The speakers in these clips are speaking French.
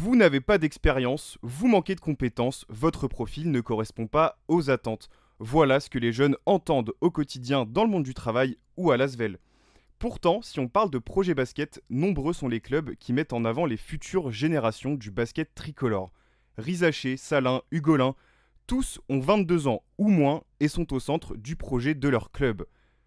Vous n'avez pas d'expérience, vous manquez de compétences, votre profil ne correspond pas aux attentes. Voilà ce que les jeunes entendent au quotidien dans le monde du travail ou à l'ASVEL. Pourtant, si on parle de projet basket, nombreux sont les clubs qui mettent en avant les futures générations du basket tricolore. Rizaché, Salin, Hugolin, tous ont 22 ans ou moins et sont au centre du projet de leur club.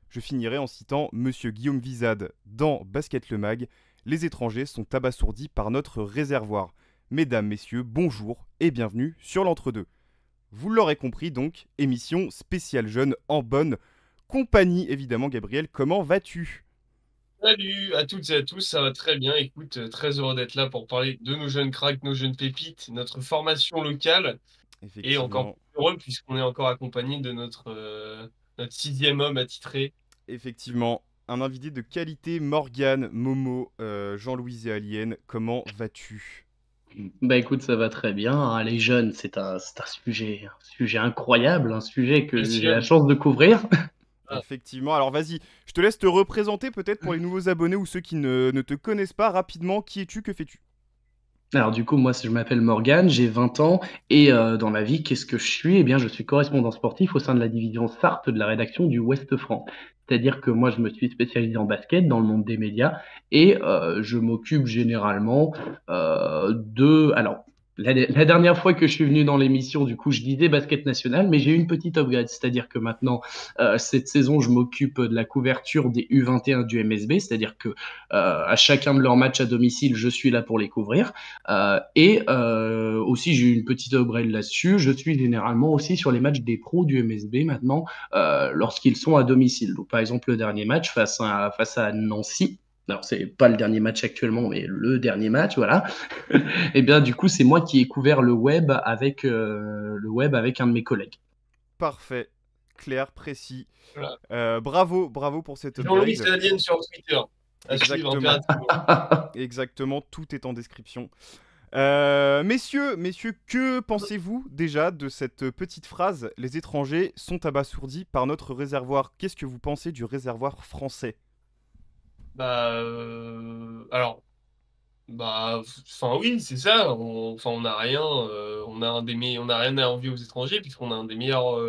Je finirai en citant Monsieur Guillaume Vizade dans Basket le Mag. Les étrangers sont abasourdis par notre réservoir. Mesdames, messieurs, bonjour et bienvenue sur l'entre-deux. Vous l'aurez compris donc, émission spéciale jeune en bonne compagnie évidemment. Gabriel, comment vas-tu? Salut à toutes et à tous, ça va très bien. Écoute, très heureux d'être là pour parler de nos jeunes cracks, nos jeunes pépites, notre formation locale, et encore Effectivement, plus heureux puisqu'on est encore accompagné de notre sixième homme attitré. effectivement, un invité de qualité, Morgane, Momo, Jean-Louis et Alienne, comment vas-tu? Bah écoute, ça va très bien, hein. Les jeunes, c'est un sujet incroyable, un sujet que j'ai la Passionne. chance de couvrir. Ah, Effectivement, alors vas-y, je te laisse te représenter peut-être pour les nouveaux abonnés ou ceux qui ne te connaissent pas rapidement. Qui es-tu, que fais-tu? Alors du coup, moi, je m'appelle Morgane, j'ai 20 ans, et dans la vie, qu'est-ce que je suis? Eh bien, je suis correspondant sportif au sein de la division Sarthe de la rédaction du Ouest France. C'est-à-dire que moi, je me suis spécialisé en basket dans le monde des médias, et je m'occupe généralement Alors, la dernière fois que je suis venu dans l'émission, du coup, je disais basket national, mais j'ai eu une petite upgrade, c'est-à-dire que maintenant, cette saison, je m'occupe de la couverture des U21 du MSB, c'est-à-dire que à chacun de leurs matchs à domicile, je suis là pour les couvrir. Aussi, j'ai eu une petite upgrade là-dessus. Je suis généralement aussi sur les matchs des pros du MSB maintenant, lorsqu'ils sont à domicile. Donc, par exemple, le dernier match face à Nancy. Alors, c'est pas le dernier match actuellement, mais le dernier match, voilà. Et bien, du coup, c'est moi qui ai couvert le web avec un de mes collègues. Parfait, clair, précis. voilà. Bravo, bravo pour cet Jean-Louis upgrade. Alien sur Twitter, à suivre Exactement, impérativement. exactement, tout est en description. Messieurs, que pensez-vous déjà de cette petite phrase? Les étrangers sont abasourdis par notre réservoir. Qu'est-ce que vous pensez du réservoir français? Alors, enfin oui, c'est ça. Enfin, on n'a rien, on a rien à envier aux étrangers puisqu'on a un des meilleurs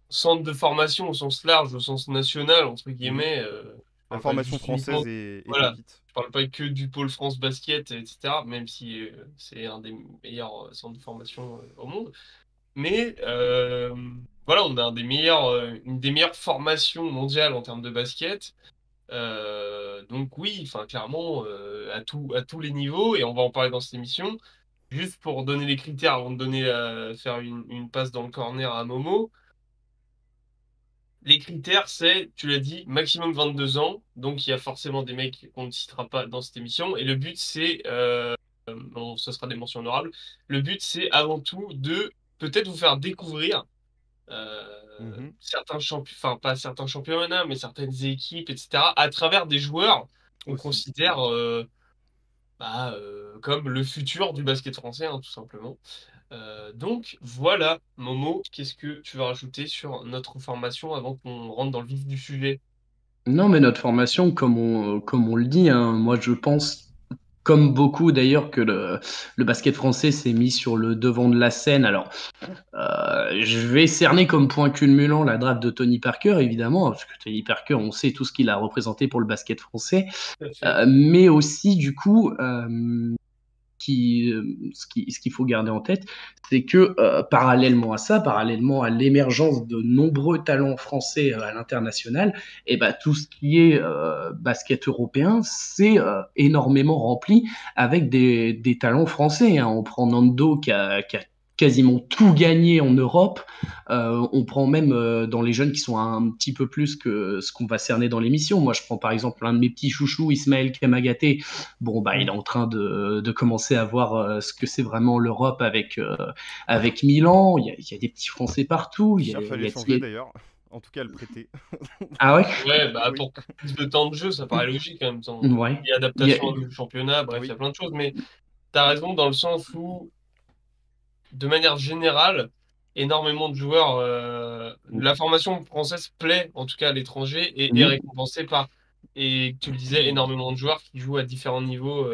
centre de formation au sens large, au sens national, entre Mhm. guillemets. Je La parle pas formation juste uniquement, française est voilà, pépite. je parle pas que du pôle France Basket, etc., même si c'est un des meilleurs centres de formation au monde. Mais voilà, on a un des meilleurs, une des meilleures formations mondiales en termes de basket. Donc oui, enfin clairement, à tous les niveaux, et on va en parler dans cette émission. Juste pour donner les critères, avant de donner, faire une passe dans le corner à Momo. Les critères, c'est, tu l'as dit, maximum 22 ans. Donc, il y a forcément des mecs qu'on ne citera pas dans cette émission. Et le but, c'est, bon, ce sera des mentions honorables. Le but, c'est avant tout de peut-être vous faire découvrir Mhm. certains championnats, enfin, pas certains championnats, mais certaines équipes, etc., à travers des joueurs qu'on Aussi. considère comme le futur du basket français, hein, tout simplement. Donc voilà, Momo, qu'est-ce que tu vas rajouter sur notre formation avant qu'on rentre dans le vif du sujet? Non, mais notre formation, comme on le dit, hein, moi je pense, comme beaucoup d'ailleurs, que le basket français s'est mis sur le devant de la scène. Alors, je vais cerner comme point culminant la draft de Tony Parker, évidemment, parce que Tony Parker, on sait tout ce qu'il a représenté pour le basket français, Tout à fait. mais aussi, du coup, ce qu'il faut garder en tête, c'est que parallèlement à ça, parallèlement à l'émergence de nombreux talents français à l'international, et ben tout ce qui est basket européen, c'est énormément rempli avec des talents français, hein. On prend Nando qui a quasiment tout gagné en Europe. On prend même dans les jeunes qui sont un petit peu plus que ce qu'on va cerner dans l'émission. Moi, je prends par exemple un de mes petits chouchous, Ismaël Kamagaté. Bon, bah, il est en train de commencer à voir ce que c'est vraiment l'Europe avec Milan. Il y a des petits Français partout. Il Il y a, cherche à il y a l'échanger Thierry- d'ailleurs. En tout cas, à le prêter. Ah ouais? Ouais, bah Oui, pour plus de temps de jeu, ça paraît logique en même temps. Ouais. Il y a Il y a- adaptation à un nouveau championnat, bref, il y oui. a plein de choses, mais t'as raison dans le sens où, de manière générale, énormément de joueurs, la formation française plaît en tout cas à l'étranger et est Mhm. récompensée par, et tu le disais, énormément de joueurs qui jouent à différents niveaux.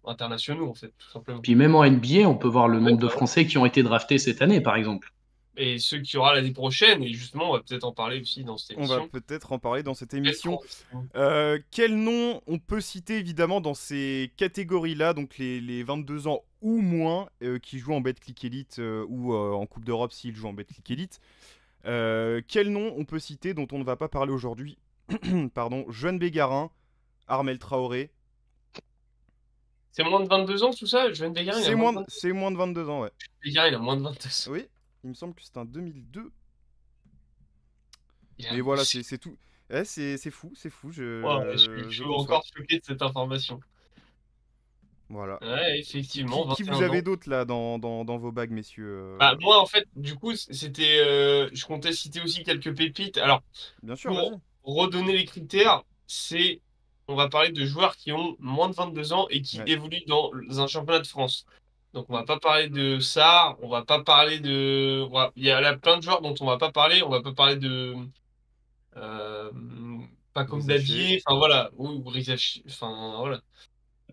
internationaux, en fait, tout simplement. Puis même en NBA, on peut voir le Ouais, nombre de bah ouais. Français qui ont été draftés cette année, par exemple. Et ceux qu'il y aura l'année prochaine, et justement, on va peut-être en parler aussi dans cette On va émission. peut-être en parler dans cette Belle émission. transition. Quel nom on peut citer évidemment dans ces catégories-là, donc les 22 ans ou moins, qui jouent en Betclic Elite ou en Coupe d'Europe s'ils jouent en Betclic Elite. Quel nom on peut citer dont on ne va pas parler aujourd'hui? Pardon, Joan Bégarin, Armel Traoré. C'est moins de 22 ans, tout ça? Joan Bégarin, il a moins de 22 ans. C'est moins de 22 ans, ouais. Bégarin, il a moins de 22 ans. Oui, il me semble que c'est un 2002. Il a- Mais voilà, c'est tout. Ouais, c'est fou, c'est fou, Ouais, je je suis conçois. encore choqué de cette information. Voilà. Ouais, effectivement, Qui vous 21 avez ans. d'autres là dans vos bagues, messieurs Bah, moi, en fait, du coup, c'était. Je comptais citer aussi quelques pépites. Alors, Bien sûr, pour vas-y. redonner les critères, c'est. On va parler de joueurs qui ont moins de 22 ans et qui Ouais. évoluent dans un championnat de France. Donc, on va pas parler de ça, on va pas parler de. Il y a là plein de joueurs dont on va pas parler. On va pas parler de. euh, Pas comme Rizaché. Dadier, enfin voilà. Ou Rizachi, enfin voilà.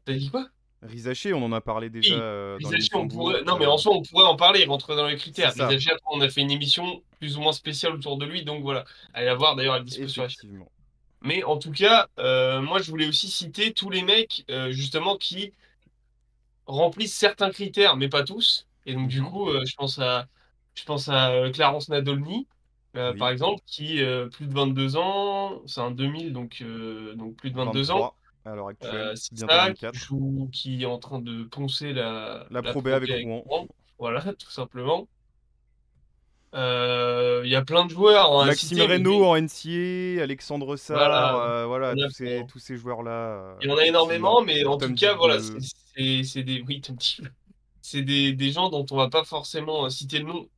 T'as dit quoi? Rizaché, on en a parlé déjà Oui, dans Rizachi, l'émission on pourrait. Bourg. Non, mais en soi, on pourrait en parler, il rentrer dans les C'est critères. ça, Rizachi, après, on a fait une émission plus ou moins spéciale autour de lui, donc voilà. Allez la voir d'ailleurs, elle est dispo sur la chaîne. effectivement. Mais en tout cas, moi, je voulais aussi citer tous les mecs, justement, qui remplissent certains critères, mais pas tous. Et donc, du Mhm. coup, je pense à Clarence Nadolny, par Oui, exemple, qui, plus de 22 ans, c'est un 2000, donc plus de 22 ans. 23 à l'heure actuelle, C'est bientôt ça, quatre. qui est en train de poncer La la Pro B Pro B avec avec Rouen. Rouen. Voilà, tout simplement. Il y a plein de joueurs hein, à Maxime citer, mais Reynaud en NCA, Alexandre Sarr, voilà, voilà, il y en a plein. tous ces joueurs-là, Il y en a effectivement. énormément, mais en tout Tom cas, voilà, Dick. c'est des, oui, c'est des gens dont on va pas forcément citer le nom,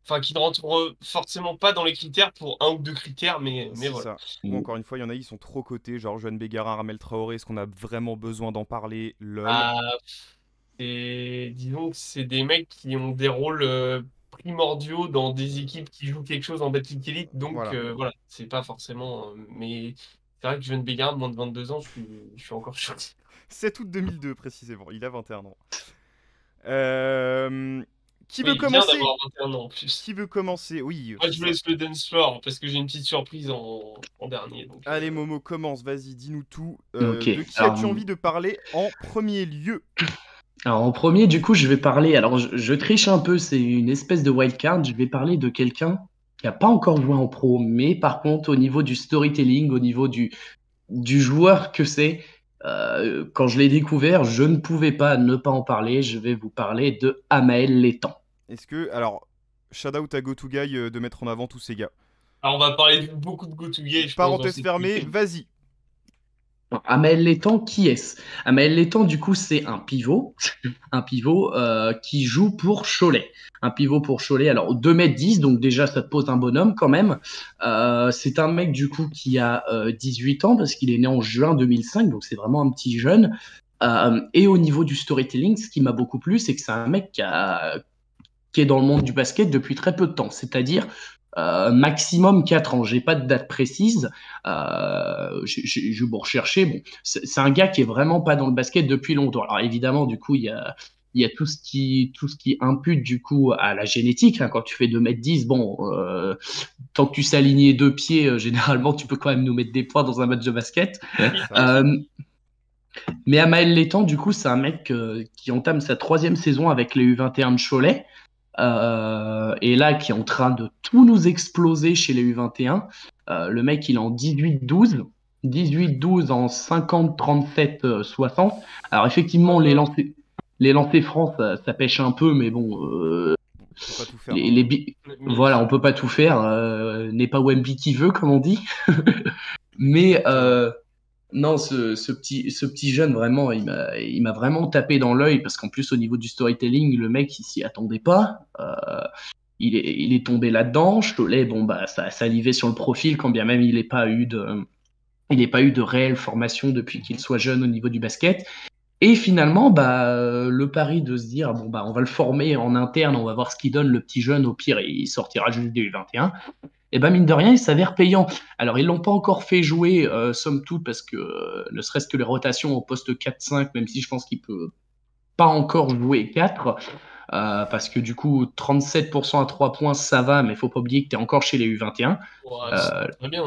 enfin, qui ne rentrent forcément pas dans les critères pour un ou deux critères, mais C'est voilà. ça. Ou encore une fois, il y en a, ils sont trop cotés, genre Joan Bégarin, Ramel Traoré, est-ce qu'on a vraiment besoin d'en parler? LOL. Ah, et disons que c'est des mecs qui ont des rôles primordiaux dans des équipes qui jouent quelque chose en Betclic Elite, donc Voilà. voilà, c'est pas forcément. Mais c'est vrai que Jeune Béguin, moins de 22 ans, je suis encore choqué. 7 août 2002 précisément, il a 21 ans. Euh, Qui veut Oui, il vient commencer? d'avoir 21 ans en plus. Qui veut commencer? Oui, Moi, c'est je vous ça. laisse le dance floor parce que j'ai une petite surprise en dernier. Donc, Allez Momo, commence, vas-y, dis-nous tout. Ok. De qui as-tu envie de parler en premier lieu? Alors, en premier, du coup, je vais parler. Alors, je triche un peu, c'est une espèce de wildcard. Je vais parler de quelqu'un qui n'a pas encore joué en pro, mais par contre, au niveau du storytelling, au niveau du joueur que c'est, quand je l'ai découvert, je ne pouvais pas ne pas en parler. Je vais vous parler de Amael Létang. Est-ce que, alors, shout out à GoToGuy de mettre en avant tous ces gars. alors, on va parler de beaucoup de GoToGay, je pense, dans Parenthèse cette fermée, émission. vas-y. Alors, Amael Létang, qui est-ce? Amael Létang, du coup, c'est un pivot qui joue pour Cholet. Un pivot pour Cholet, alors 2 m 10, donc déjà ça te pose un bonhomme quand même. C'est un mec du coup qui a 18 ans parce qu'il est né en juin 2005, donc c'est vraiment un petit jeune. Et au niveau du storytelling, ce qui m'a beaucoup plu, c'est que c'est un mec qui est dans le monde du basket depuis très peu de temps, c'est-à-dire maximum 4 ans. J'ai pas de date précise. J'ai beau rechercher. Bon, c'est un gars qui est vraiment pas dans le basket depuis longtemps. Alors évidemment, du coup, il y a tout ce qui impute du coup à la génétique. Hein. Quand tu fais 2 m 10, bon, tant que tu sais aligner 2 pieds, généralement, tu peux quand même nous mettre des points dans un match de basket. Oui, Ça, bien sûr. Mais Amael Létang, du coup, c'est un mec qui entame sa 3e saison avec les U21 de Cholet. Et là, qui est en train de tout nous exploser chez les U21. Le mec, il est en 18-12. 18-12 en 50, 37, 60. Alors, effectivement, les lancers francs, ça pêche un peu, mais bon, on peut pas tout faire. les, Hein. les bi- Mais voilà, on peut pas tout faire. N'est pas Wemby qui veut, comme on dit. Mais Exactement. non, ce petit jeune, vraiment, il m'a vraiment tapé dans l'œil parce qu'en plus, au niveau du storytelling, le mec, il s'y attendait pas. Il est tombé là-dedans. Cholet, bon, bah, ça a salivé sur le profil, quand bien même il n'ait pas eu de réelle formation depuis qu'il Mhm. soit jeune au niveau du basket. Et finalement, bah, le pari de se dire, bon, bah, on va le former en interne, on va voir ce qu'il donne, le petit jeune, au pire, il sortira juste des U21. et ben mine de rien, il s'avère payant. Alors, ils l'ont pas encore fait jouer, somme toute, parce que ne serait-ce que les rotations au poste 4-5, même si je pense qu'il peut pas encore jouer 4, parce que du coup, 37% à 3 points, ça va, mais faut pas oublier que tu es encore chez les U21. Ouais, Euh, c'est très bien.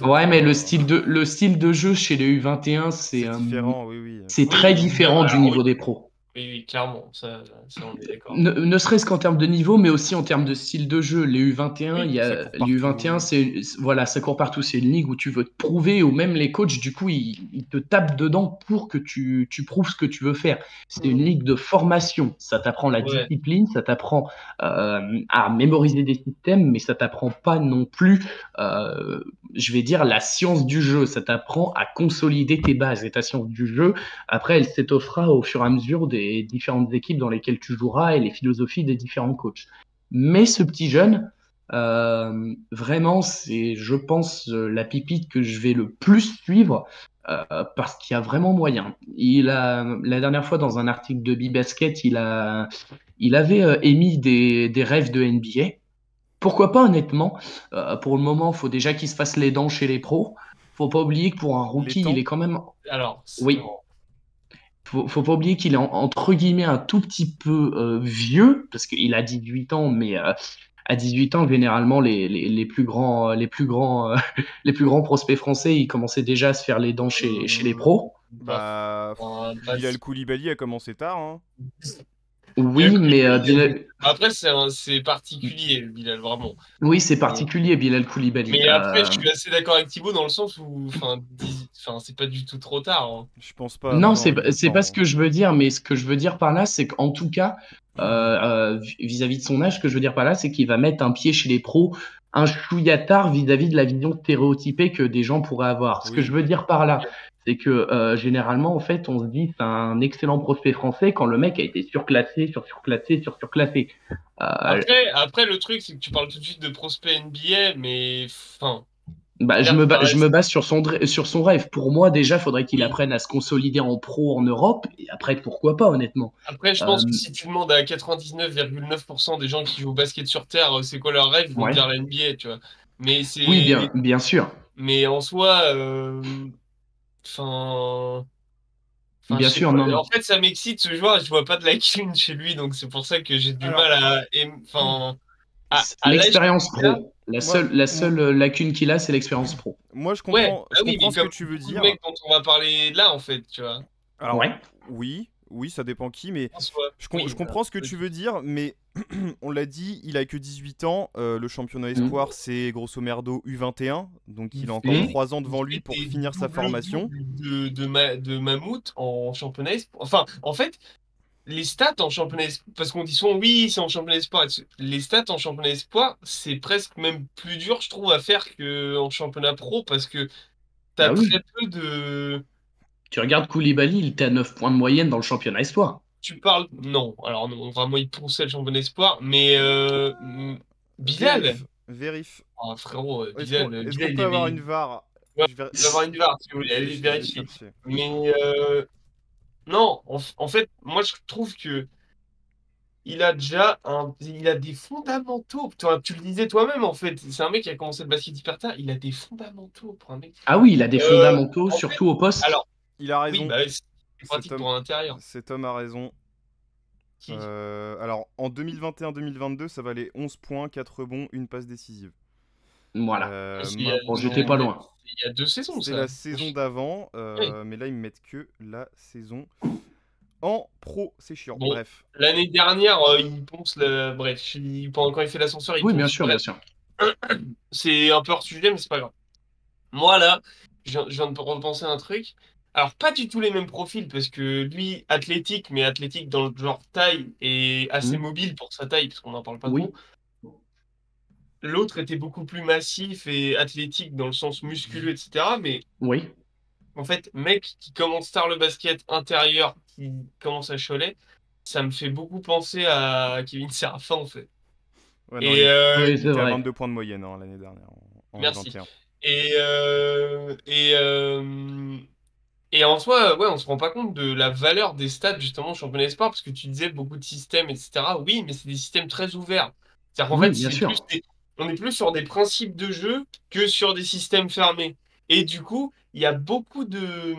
ouais, mais le style de jeu chez les U21, C'est différent, oui, oui. c'est Oui, très différent du alors, niveau oui. des pros. Oui, clairement, ça on est d'accord. Ne serait-ce qu'en termes de niveau, mais aussi en termes de style de jeu. Les U21, Oui, ça court les partout, U21, oui. voilà, ça court partout. C'est une ligue où tu veux te prouver, ou même les coachs, du coup, ils te tapent dedans pour que tu prouves ce que tu veux faire. C'est une ligue de formation. Ça t'apprend la Ouais. discipline, ça t'apprend à mémoriser des systèmes, mais ça t'apprend pas non plus, je vais dire, la science du jeu. Ça t'apprend à consolider tes bases. Et ta science du jeu, après, elle s'étoffera au fur et à mesure des différentes équipes dans lesquelles tu joueras et les philosophies des différents coachs. Mais ce petit jeune, vraiment, c'est, je pense, la pipite que je vais le plus suivre, parce qu'il y a vraiment moyen. La dernière fois, dans un article de B-Basket, il avait émis des rêves de NBA. Pourquoi pas, honnêtement? Pour le moment, il faut déjà qu'il se fasse les dents chez les pros. Faut pas oublier que pour un Les rookie, il temps, est quand même. Alors, Oui, faut pas oublier qu'il est entre guillemets un tout petit peu vieux, parce qu'il a 18 ans, mais à 18 ans, généralement, les plus grands, les plus grands prospects français, ils commençaient déjà à se faire les dents chez les pros. bah, pas Bilal Koulibaly a commencé tard, hein. Oui, Bilal mais Koulibaly, Bilal... après, c'est particulier, Bilal, vraiment. oui, c'est Mais, particulier, Bilal Koulibaly. mais après, je suis assez d'accord avec Thibaut dans le sens où, c'est pas du tout trop tard, hein. Je pense pas, non, Non, non, il est c'est pas ce temps. que je veux dire, mais ce que je veux dire par là, c'est qu'en tout cas, vis-à-vis de son âge, ce que je veux dire par là, c'est qu'il va mettre un pied chez les pros un chouïa tard vis-à-vis de la vision stéréotypée que des gens pourraient avoir. Ce que je Oui, veux dire par là, c'est que généralement, en fait, on se dit c'est un excellent prospect français quand le mec a été surclassé, surclassé. Euh, Après, le truc, c'est que tu parles tout de suite de prospect NBA, mais, Bah, certes, ça je me reste, base sur son rêve. Pour moi, déjà, il faudrait qu'il oui. apprenne à se consolider en pro en Europe. Et après, pourquoi pas, honnêtement. Après, je pense que Euh, si tu demandes à 99,9% des gens qui jouent au basket sur Terre, c'est quoi leur rêve, ils vont te ouais. dire la NBA, tu vois. Mais Oui, c'est, bien sûr. mais en soi, enfin, je Bien sais sûr, pas. non, En non. fait, ça m'excite ce joueur et je vois pas de la thune chez lui, donc c'est pour ça que j'ai du alors, mal à l'âge L'expérience qu'il a. pro. moi, La seule lacune qu'il a, c'est l'expérience pro. moi Ouais, je ah oui, comprends mais ce que comme tu veux beaucoup de dire. mecs dont on va parler là, en fait, tu vois. Alors, Ouais. oui, oui, ça dépend qui, mais En soi, je oui, comprends ce que tu veux dire, mais on l'a dit, il a que 18 ans, le championnat espoir, c'est grosso merdo U21, donc il a encore Mhm. 3 ans il devant lui fait pour des finir sa formation. double-double de Mammouth en championnat espoir. Enfin, en fait, les stats en championnat espoir, parce qu'on dit souvent oui, c'est en championnat espoir. Les stats en championnat espoir, c'est presque même plus dur, je trouve, à faire qu'en championnat pro, parce que t'as Bah très oui. peu de. Tu regardes Koulibaly, il était à 9 points de moyenne dans le championnat espoir. Tu parles. Non, alors non, vraiment, il poussait le championnat espoir, mais Bilal. Vérif. Ah, frérot, Est-ce qu'on Bilal, il peut avoir avait. une VAR? Ouais, Je vais, il va avoir une VAR, si vous voulez, allez je vais vérifier. chercher. Mais non, en fait, moi je trouve que il a des fondamentaux. Toi, tu le disais toi-même, en fait. C'est un mec qui a commencé le basket hyper tard. Il a des fondamentaux pour un mec. Ah oui, il a des fondamentaux, En fait, surtout au poste. alors, Il a oui, raison. bah, c'est pratique pour un intérieur. Cet homme a raison. Qui? Alors, en 2021-2022, ça valait 11 points, 4 rebonds, une passe décisive. Voilà. Bon, j'étais pas Maintenant, loin. Il y a 2 saisons, c'était ça. la saison d'avant, Oui. mais là, ils me mettent que la saison en pro. C'est chiant. Bon, Bref. l'année dernière, il ponce le. Bref, quand il fait l'ascenseur, il Oui, bien ponce. sûr, bien Bref, sûr. c'est un peu hors sujet, mais c'est pas grave. Moi, là, je viens de repenser à un truc. Alors, pas du tout les mêmes profils, parce que lui, athlétique, mais athlétique dans le genre taille et assez Hmm. mobile pour sa taille, parce qu'on n'en parle pas trop. Oui, L'autre était beaucoup plus massif et athlétique dans le sens musculeux, etc. Mais oui. en fait, mec qui commence tard le basket intérieur, qui commence à Cholet, ça me fait beaucoup penser à Kevin Serafin, en fait. Ouais, non, Et Oui, il c'est était à vrai. 22 points de moyenne hein, l'année dernière, en merci. U21. Et, euh, et, euh, Et en soi, ouais, on se rend pas compte de la valeur des stats justement au championnat espoir parce que tu disais beaucoup de systèmes, etc. Oui, mais c'est des systèmes très ouverts. C'est-à-dire qu'en Oui, fait, bien c'est plus sûr. on est plus sur des principes de jeu que sur des systèmes fermés. Et du coup, il y a beaucoup de,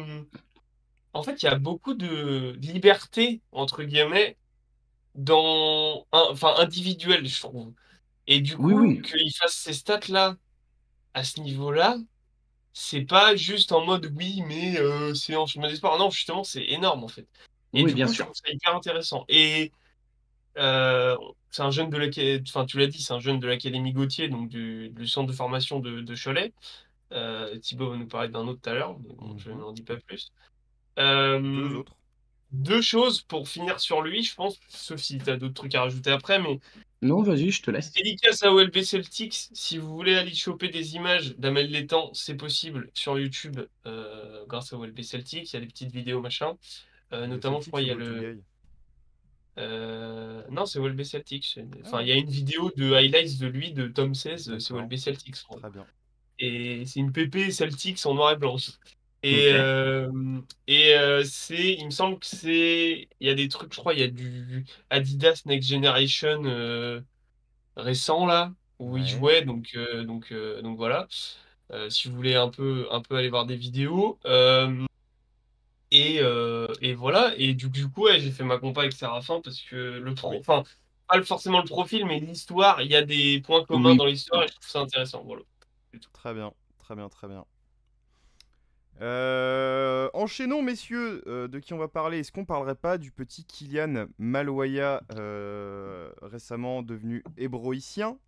en fait, il y a beaucoup de liberté entre guillemets enfin individuelle, je trouve. Et du Oui, coup, oui, qu'il fasse ces stats-là à ce niveau-là, c'est pas juste en mode oui, mais c'est en chemin d'espoir. Non, justement, c'est énorme en fait. Et oui, du bien coup, je sûr. trouve ça hyper intéressant. Et c'est un jeune de l'académie, enfin tu l'as dit, c'est un jeune de l'académie Gautier, donc du centre de formation de Cholet. Thibaut va nous parler d'un autre tout à l'heure, mais bon, je Mhm. n'en dis pas plus. Deux Euh, autres. Deux choses pour finir sur lui, je pense, sauf si tu as d'autres trucs à rajouter après, mais Non, vas-y, je te laisse. dédicace à OLB Celtics, si vous voulez aller choper des images d'Amel Létang, c'est possible sur YouTube grâce à OLB Celtics, il y a des petites vidéos machin. Les Notamment, je Celtics crois, ou il y a Go to le. Gay? Non, c'est OLB Celtics. Enfin, il Ah, y a une vidéo de highlights de lui, de Tom 16, c'est d'accord. OLB Celtics, je crois. Très bien. Et c'est une PP Celtics en noir et blanc. Et, Ok. il me semble que c'est, il y a des trucs, je crois, il y a du Adidas Next Generation récent là où il Ouais. jouait, donc voilà. Si vous voulez un peu aller voir des vidéos. Et voilà. Et du coup, ouais, j'ai fait ma compa avec Séraphin parce que Oui. enfin, pas forcément le profil, mais l'histoire, il y a des points communs Oui. dans l'histoire et je trouve ça intéressant. Voilà. C'est tout. Très bien. Très bien, très bien. Enchaînons, messieurs, de qui on va parler. Est-ce qu'on parlerait pas du petit Kylian Maloya, récemment devenu hébroïcien?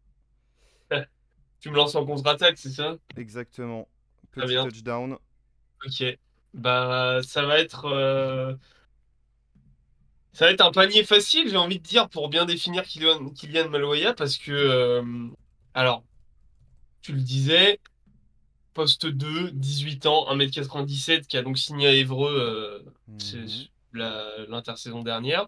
Tu me lances en contre-attaque, c'est ça? Exactement. Très Petit bien. touchdown. Ok. Bah, ça va être un panier facile, j'ai envie de dire, pour bien définir Kylian Maloya, parce que, alors, tu le disais, poste 2, 18 ans, 1,97 m, qui a donc signé à Évreux c'est Mhm. l'intersaison dernière,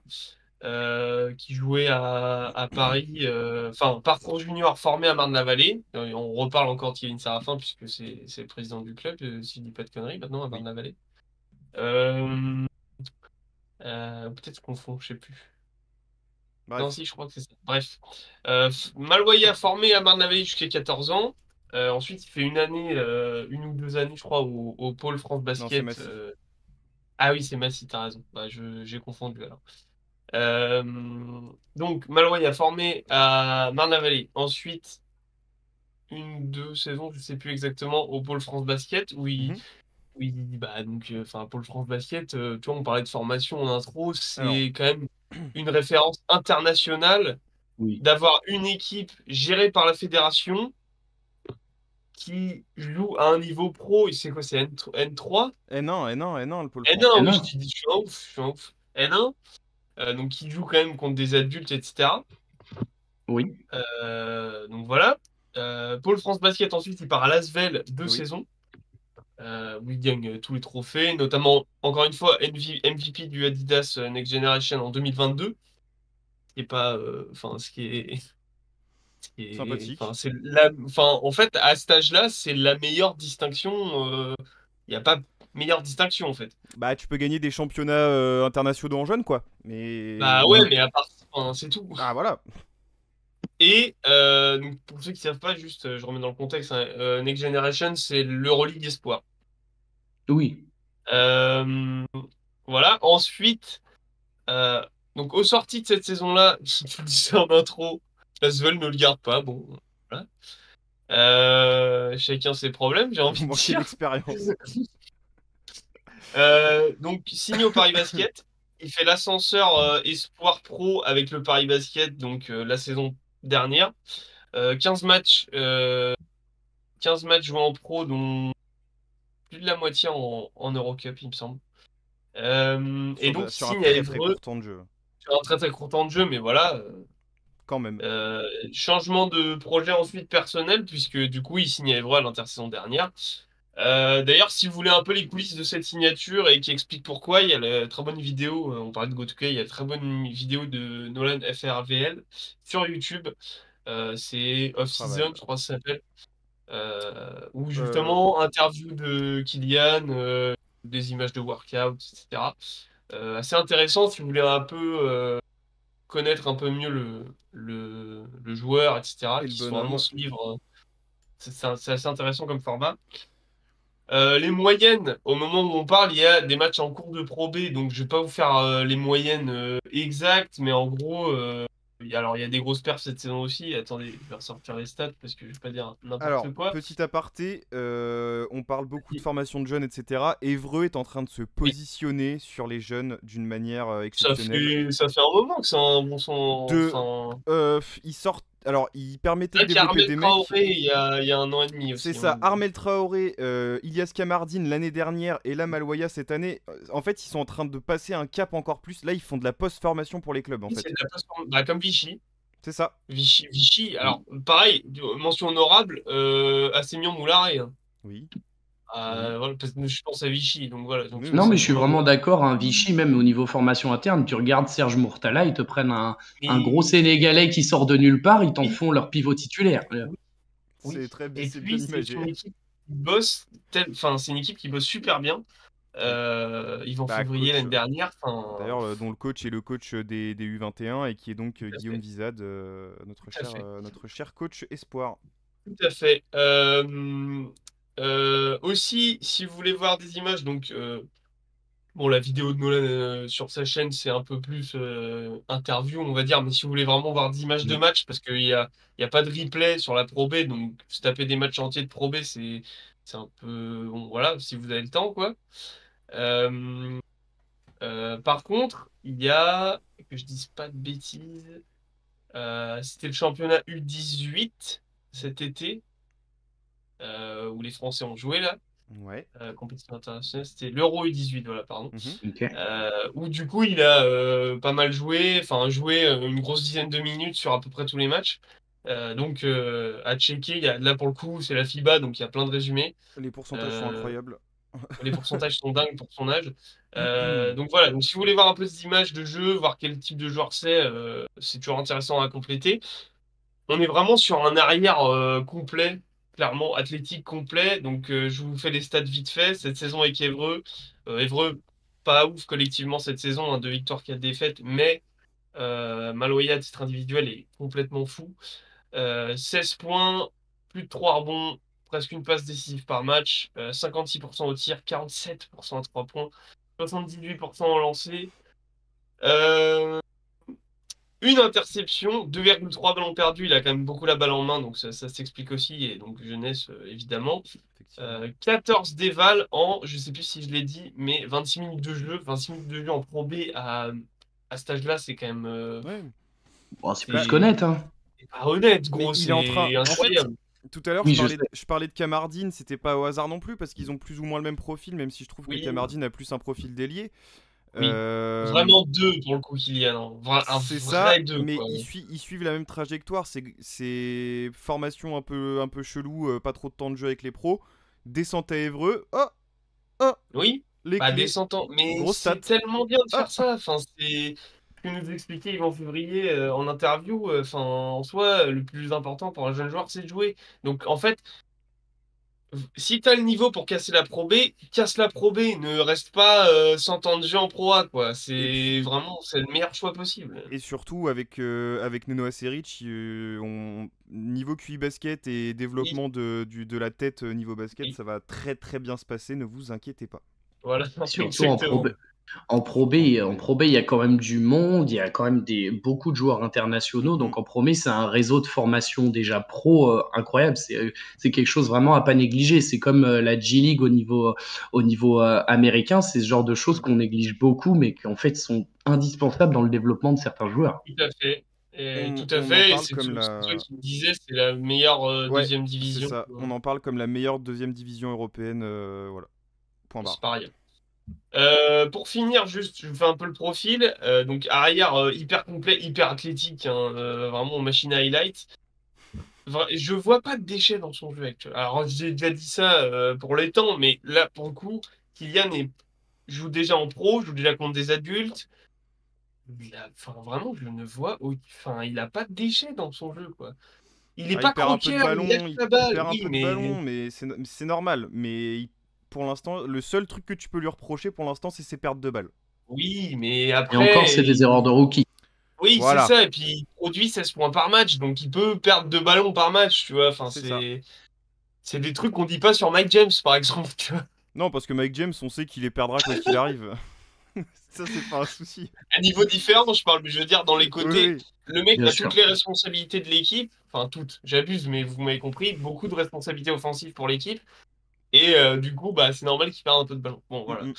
qui jouait à Paris, enfin, parcours junior formé à Marne-la-Vallée. On reparle encore de Kevin Sarafin, puisque c'est le président du club, si je dis pas de conneries, maintenant, à Oui. Marne-la-Vallée. Euh, Peut-être je confonds, je sais plus. Non, Bref. si, je crois que c'est ça. Bref. Maloya formé à Marne-la-Vallée jusqu'à 14 ans. Ensuite, il fait une année, 1 ou 2 années, je crois, au pôle France Non, c'est Basket. Massy. Ah oui, c'est Massy, t'as raison. Bah, j'ai confondu alors. Euh, donc, Maloya formé à Marne-la-Vallée. Ensuite, 1, 2 saisons, je sais plus exactement, au pôle France Basket, Mhm. bah, donc, enfin, pôle France Basket, tu vois, on parlait de formation en intro, Alors, c'est quand même une référence internationale Oui. d'avoir une équipe gérée par la fédération qui joue à un niveau pro, et c'est quoi, c'est N3? N1, N1, N1, le pôle France. N1, oui, N1. je suis un ouf, je suis un ouf. N1, donc qui joue quand même contre des adultes, etc. Oui. Donc voilà. Pôle France Basket, ensuite, il part à Lasvel, deux Oui. saisons, où il gagne tous les trophées, notamment, encore une fois, MVP du Adidas Next Generation en 2022. Et pas, enfin, enfin, Sympathique. enfin, en fait, à cet âge-là, c'est la meilleure distinction. Il n'y a pas meilleure distinction, en fait. Bah, tu peux gagner des championnats internationaux en jeune, quoi. Mais. Bah ouais, Oui. mais à part, enfin, c'est tout. Ah, voilà. Et donc, pour ceux qui savent pas, juste, je remets dans le contexte, hein, Next Generation, c'est l'Euroleague Espoir. Oui. Euh, voilà. Ensuite, euh, donc, aux sorties de cette saison-là, je le disais en intro, Lasvel ne le garde pas. Bon, voilà. Chacun ses problèmes, j'ai Vous envie de manquez dire. d'expérience. Donc, signé au Paris Basket, il fait l'ascenseur Espoir Pro avec le Paris Basket, donc la saison dernière. 15 matchs, 15 matchs joués en pro, dont plus de la moitié en Eurocup, il me semble. Et donc, il Sur un signe à très très Évreux court temps de jeu. sur un très très court temps de jeu, mais voilà. Quand même. Changement de projet ensuite personnel, puisque du coup, il signe à Évreux à l'intersaison dernière. D'ailleurs, si vous voulez un peu les coulisses de cette signature et qui explique pourquoi, il y a la très bonne vidéo, on parlait de GoToKey, il y a la très bonne vidéo de Nolan FRVL sur YouTube. C'est Travail. Off-Season, je crois que ça s'appelle. Où Euh, justement, interview de Kylian, des images de workout, etc. Assez intéressant si vous voulez un peu connaître un peu mieux le joueur, etc., Et le qui sont bonhomme. vraiment suivre. C'est assez intéressant comme format. Les moyennes, au moment où on parle, il y a des matchs en cours de Pro B, donc je vais pas vous faire les moyennes exactes, mais en gros, alors il y a des grosses perfs cette saison aussi. Attendez, je vais ressortir les stats parce que je vais pas dire Alors, n'importe quoi. petit aparté, on parle beaucoup de formation de jeunes, etc. Évreux est en train de se Oui, positionner sur les jeunes d'une manière ça exceptionnelle. fait un moment que c'est un bon son. De, Enfin, ils sortent. Alors, ils permettaient de c'est vrai qu'il y a développer Armel des mecs. Traoré il y a un an et demi C'est aussi. ça, Armel Traoré, Ilias Kamardine l'année dernière et là Malouaya cette année. En fait, ils sont en train de passer un cap encore plus. Là, ils font de la post-formation pour les clubs, en Oui, c'est fait. de la plateforme, bah, comme Vichy. C'est ça. Vichy, alors pareil, mention honorable à Sémion Moularé. Hein. Oui. Oui. Voilà, parce que je pense à Vichy, donc voilà. Donc Oui, c'est pour oui, Non, ça mais que je je suis parle vraiment de. d'accord. Un Vichy, même au niveau formation interne, tu regardes Serge Mourtala, ils te prennent un gros Mais Sénégalais qui sort de nulle part, ils t'en oui, font leur pivot titulaire. oui, C'est oui. très Et c'est bien puis c'est imagé. une équipe qui bosse, enfin c'est une équipe qui bosse super bien. Oui. Yvan Bah, Février coach. l'année dernière, enfin D'ailleurs, dont le coach est le coach des U21 et qui est donc tout à Guillaume fait, Vizade, tout à fait, notre cher coach espoir. tout à fait. Aussi, si vous voulez voir des images, donc bon, la vidéo de Nolan sur sa chaîne, c'est un peu plus interview, on va dire, mais si vous voulez vraiment voir des images de Mm. match, parce il y a pas de replay sur la Pro B, donc se taper des matchs entiers de Pro B, c'est un peu... Bon, voilà, si vous avez le temps, quoi. Euh, par contre, il y a, que je dise pas de bêtises, c'était le championnat U18 cet été, où les Français ont joué, là, Ouais. compétition internationale, c'était l'Euro U18, voilà, pardon. Mhm. Ok. Où du coup il a pas mal joué, enfin joué une grosse dizaine de minutes sur à peu près tous les matchs. Donc à checker, là pour le coup c'est la FIBA, donc il y a plein de résumés. Les pourcentages sont Euh, incroyables. les pourcentages sont dingues pour son âge. Donc voilà, donc si vous voulez voir un peu des images de jeu, voir quel type de joueur c'est toujours intéressant à compléter. On est vraiment sur un arrière complet, clairement athlétique complet. Donc je vous fais les stats vite fait. Cette saison avec Évreux, Évreux, pas ouf collectivement cette saison, hein, 2 victoires, 4 défaites, mais Maloya à titre individuel est complètement fou. 16 points, plus de 3 rebonds, presque une passe décisive par match, 56% au tir, 47% à 3 points, 78% au lancer. Euh, une interception, 2,3 ballons perdus, il a quand même beaucoup la balle en main, donc ça s'explique aussi, et donc jeunesse évidemment. Effectivement. 14 déval en, je sais plus si je l'ai dit, mais 26 minutes de jeu, 26 minutes de jeu en Pro B à cet âge-là, c'est quand même Ouais. Bon, c'est plus Bah, qu'honnête, hein. c'est pas honnête, mais gros, il est en train. c'est En fait, incroyable. tout à l'heure, Oui, je sais. je parlais de Kamardine, c'était pas au hasard non plus, parce qu'ils ont plus ou moins le même profil, même si je trouve que Oui, Kamardine a plus un profil d'ailier. oui. Euh, Vraiment deux pour le coup, Kylian. Hein. Un c'est ça, vrai deux, mais quoi. ils suivent la même trajectoire. C'est formation un peu chelou, pas trop de temps de jeu avec les pros. Descente à Évreux. Oh, oh, Oui, les bah clés. descendant. Mais Grosse c'est stat. tellement bien de Oh. faire ça. Enfin, c'est ce que nous expliquait Yvan Février en interview. Enfin, en soi, le plus important pour un jeune joueur, c'est de jouer. Donc, en fait, si t'as le niveau pour casser la Pro B, casse la Pro B. Ne reste pas 100 ans de jeu en Pro A, quoi. Et C'est puis, vraiment, c'est le meilleur choix possible. et surtout avec Nono Aseric, niveau QI basket et Oui, développement de la tête niveau basket, oui. ça va très très bien se passer, ne vous inquiétez pas. Voilà, Surtout exactement. En Pro B, il y a quand même du monde, il y a quand même beaucoup de joueurs internationaux. Mm. Donc en Pro B, c'est un réseau de formation déjà pro incroyable. C'est quelque chose vraiment à pas négliger. C'est comme la G League au niveau américain. C'est ce genre de choses qu'on néglige beaucoup, mais qui en fait sont indispensables dans le développement de certains joueurs. Tout à fait. Et tout à On en fait. Et parle comme c'est toi la... qui me disais, c'est la meilleure Ouais, deuxième c'est division. ça. On en parle comme la meilleure deuxième division européenne. Voilà. Point C'est barre. pas rien. Pour finir, juste, je fais un peu le profil. Donc, arrière hyper complet, hyper athlétique, hein, vraiment machine à highlight. Je vois pas de déchets dans son jeu actuel. Alors, j'ai déjà dit ça pour les temps, mais là, pour le coup, joue déjà en pro, joue déjà contre des adultes. Enfin, vraiment, je ne vois. Enfin, il a pas de déchets dans son jeu, quoi. Il est Ah, pas il perd un peu de croqueur, il lève ballon, la il balle, perd un oui, peu de mais ballon, mais c'est normal. Mais pour l'instant, le seul truc que tu peux lui reprocher pour l'instant, c'est ses pertes de balles. oui, mais Et encore, après, c'est des erreurs de rookie. Oui, Voilà. c'est ça. Et puis, il produit 16 points par match. Donc, il peut perdre 2 ballons par match, tu vois. Enfin, C'est ça. c'est des trucs qu'on dit pas sur Mike James, par exemple, tu vois. Non, parce que Mike James, on sait qu'il les perdra quoi qu'il arrive. Ça, c'est pas un souci. À niveau différent, je parle, je veux dire, dans les Oui, côtés, oui. le mec Bien a sûr. toutes les responsabilités de l'équipe. Enfin, toutes, j'abuse, mais vous m'avez compris. Beaucoup de responsabilités offensives pour l'équipe. Et du coup, bah, c'est normal qu'il perde un peu de ballon. Bon, Mm, voilà. mm.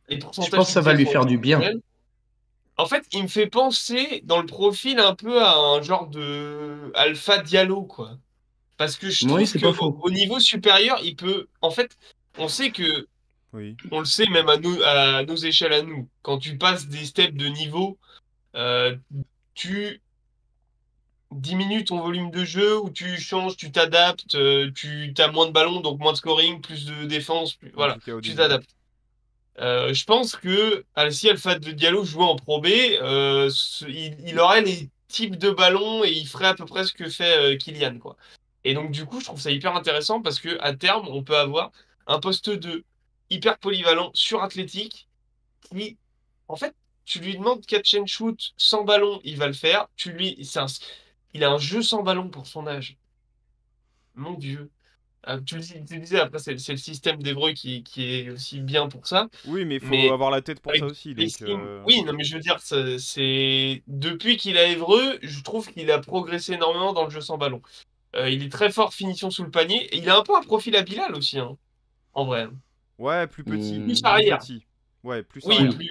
Les Je pourcentages pense que ça qu'il va fait lui sont faire du bien. exceptionnels. En fait, il me fait penser dans le profil un peu à un genre de Alpha Diallo, quoi. Parce que je Oui, trouve c'est que pas faux. au niveau supérieur, il peut. En fait, on sait que, Oui. on le sait même à nos échelles à nous. Quand tu passes des steps de niveau, euh, tu diminues ton volume de jeu ou tu changes, tu t'adaptes, tu as moins de ballons, donc moins de scoring, plus de défense, En voilà, tout cas, au tu début. t'adaptes. Je pense que si Alpha de Diallo jouait en Pro B, il aurait les types de ballons et il ferait à peu près ce que fait Kylian, quoi. Et donc du coup, je trouve ça hyper intéressant parce que à terme, on peut avoir un poste 2 hyper polyvalent, surathlétique, qui, en fait, tu lui demandes catch and shoot sans ballon, il va le faire. Il a un jeu sans ballon pour son âge. Mon Dieu. Tu le disais, après, c'est le système d'Evreux qui est aussi bien pour ça. Oui, mais il faut Mais avoir la tête pour avec ça du aussi, donc... spacing, oui, non, mais je veux dire, c'est depuis qu'il a Évreux, je trouve qu'il a progressé énormément dans le jeu sans ballon. Il est très fort finition sous le panier et il a un peu un profil à Bilal aussi, hein, en vrai. Ouais, plus petit. Plus Hmm, Plus arrière. petit. Ouais, plus Oui, arrière. oui.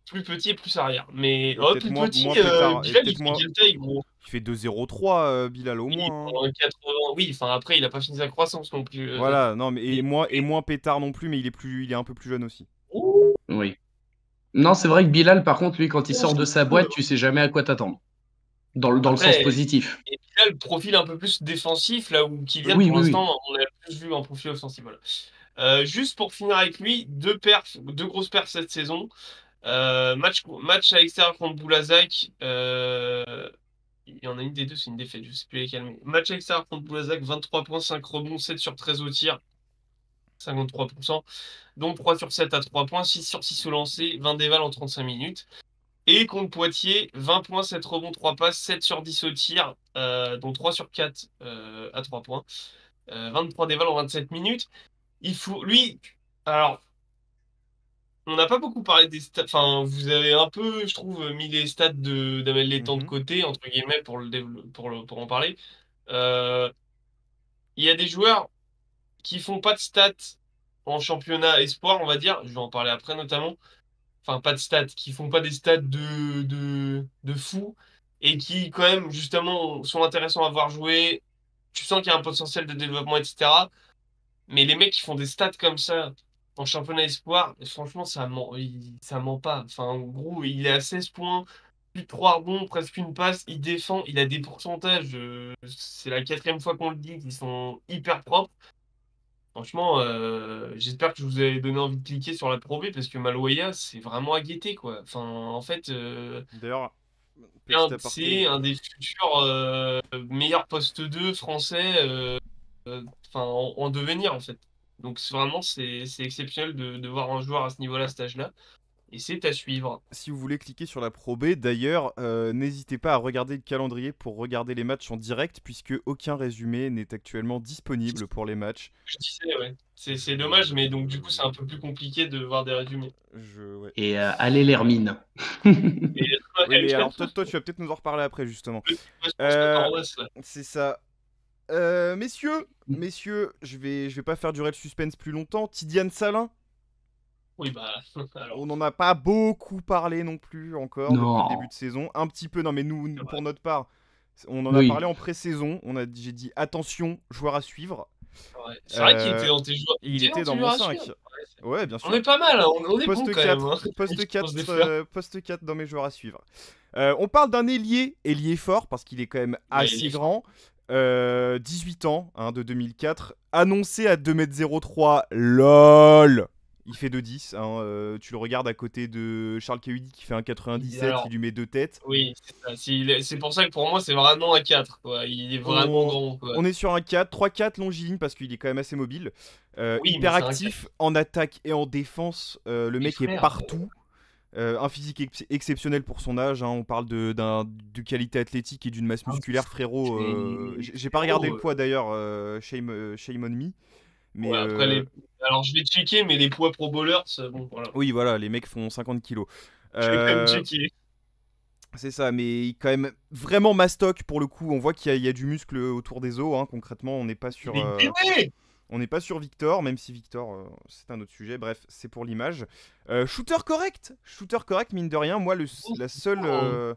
plus petit et plus arrière. Mais Et peut-être plus moins, petit, moins pétard. Et Bilal, il peut-être fait moins... quelle taille, gros? Il fait 2,03 Bilal, au Oui, moins, hein. pendant 80. Oui, enfin après, il a pas fini sa croissance non plus. Voilà, non, mais Et- et moins pétard non plus, mais il est un peu plus jeune aussi. Ouh, Oui. Non, c'est vrai que Bilal, par contre, lui, quand il sort de aussi sa peu. boîte, tu sais jamais à quoi t'attendre. Dans le sens Après, positif. et Bilal, profil un peu plus défensif, là où Kylian, Oui, pour oui, oui. l'instant, on l'a plus vu en profil offensif. Voilà. Juste pour finir avec lui, deux grosses perfs cette saison. Match à l'extérieur contre Boulazac. Il y en a une des deux, c'est une défaite, je sais plus lesquelles. Mais match à l'extérieur contre Boulazac, 23 points, 5 rebonds, 7 sur 13 au tir, 53%. Donc 3 sur 7 à 3 points, 6 sur 6 au lancer, 20 dévals en 35 minutes. Et contre Poitiers, 20 points, 7 rebonds, 3 passes, 7 sur 10 au tir, dont 3 sur 4 à 3 points. 23 dévals en 27 minutes. Il faut, lui, alors, on n'a pas beaucoup parlé des stats. Enfin, vous avez un peu, je trouve, mis les stats d'Amel Létang de Mhm. côté, entre guillemets, pour en parler. Euh, Il y a des joueurs qui font pas de stats en championnat espoir, on va dire. Je vais en parler après, notamment. Enfin, pas de stats, qui font pas des stats de fou et qui, quand même, justement, sont intéressants à voir jouer. Tu sens qu'il y a un potentiel de développement, etc. Mais les mecs qui font des stats comme ça en championnat espoir, franchement, ça ment pas. Enfin, en gros, il est à 16 points, plus de 3 rebonds, presque une passe, il défend, il a des pourcentages. C'est la quatrième fois qu'on le dit, qui sont hyper propres. Franchement, j'espère que je vous ai donné envie de cliquer sur la Pro B parce que Maloya, c'est vraiment à guetter, quoi. Enfin, en fait, D'ailleurs, petit c'est aparté. un des futurs meilleurs postes 2 français enfin, en devenir, en fait. Donc, c'est exceptionnel de voir un joueur à ce niveau-là, à cet âge-là. Et c'est à suivre. Si vous voulez cliquer sur la Pro B, d'ailleurs, n'hésitez pas à regarder le calendrier pour regarder les matchs en direct, puisque aucun résumé n'est actuellement disponible pour les matchs. Je disais, ouais. C'est dommage, mais donc, du coup, c'est un peu plus compliqué de voir des résumés. Ouais. Et allez l'Hermine. Et, Oui, mais alors toi, tu vas peut-être nous en reparler après, justement. je pense que Euh, paroisse, là. c'est ça. Messieurs, je vais pas faire durer le suspense plus longtemps. Tidiane Salin, Oui, bah, alors. on n'en a pas beaucoup parlé non plus encore depuis le début Non. de saison. Un petit peu, non mais nous, pour notre part, on en a Oui. parlé en pré-saison. J'ai dit attention, joueur à suivre. Ouais. C'est vrai qu'il était dans tes joueurs. Il était dans tes mon joueurs à 5. suivre. Ouais, bien On sûr. est pas mal, hein. On est bon Poste quand même, 4, hein. poste Qui pose des 4, fleurs. poste 4 dans mes joueurs à suivre. On parle d'un ailier fort parce qu'il est quand même Ouais, il assez est grand. 18 ans, hein, de 2004. Annoncé à 2,03 m. LOL. Il fait 2,10 hein, tu le regardes à côté de Charles Kehudi qui fait 1,97, Alors, il lui met deux têtes. oui, c'est ça. C'est pour ça que pour moi, c'est vraiment un 4, quoi. Il est vraiment On, grand, quoi. on est sur un 4, 3-4 longiligne parce qu'il est quand même assez mobile. Oui, mais Hyper c'est un 4. actif en attaque et en défense. Le Et mec est frère, partout. Un physique exceptionnel pour son âge, hein, on parle de qualité athlétique et d'une masse musculaire, frérot. J'ai pas regardé le poids d'ailleurs, shame on me. Mais Ouais, après, alors je vais checker, mais les poids pro bowlers, bon, voilà. oui, voilà, les mecs font 50 kilos. Je vais quand même checker. C'est ça, mais quand même vraiment mastoc pour le coup. On voit qu'il y a du muscle autour des os, hein, concrètement. On n'est pas sur. On n'est pas sur Victor, même si Victor, c'est un autre sujet. Bref, c'est pour l'image. Shooter correct, mine de rien. Moi, la seule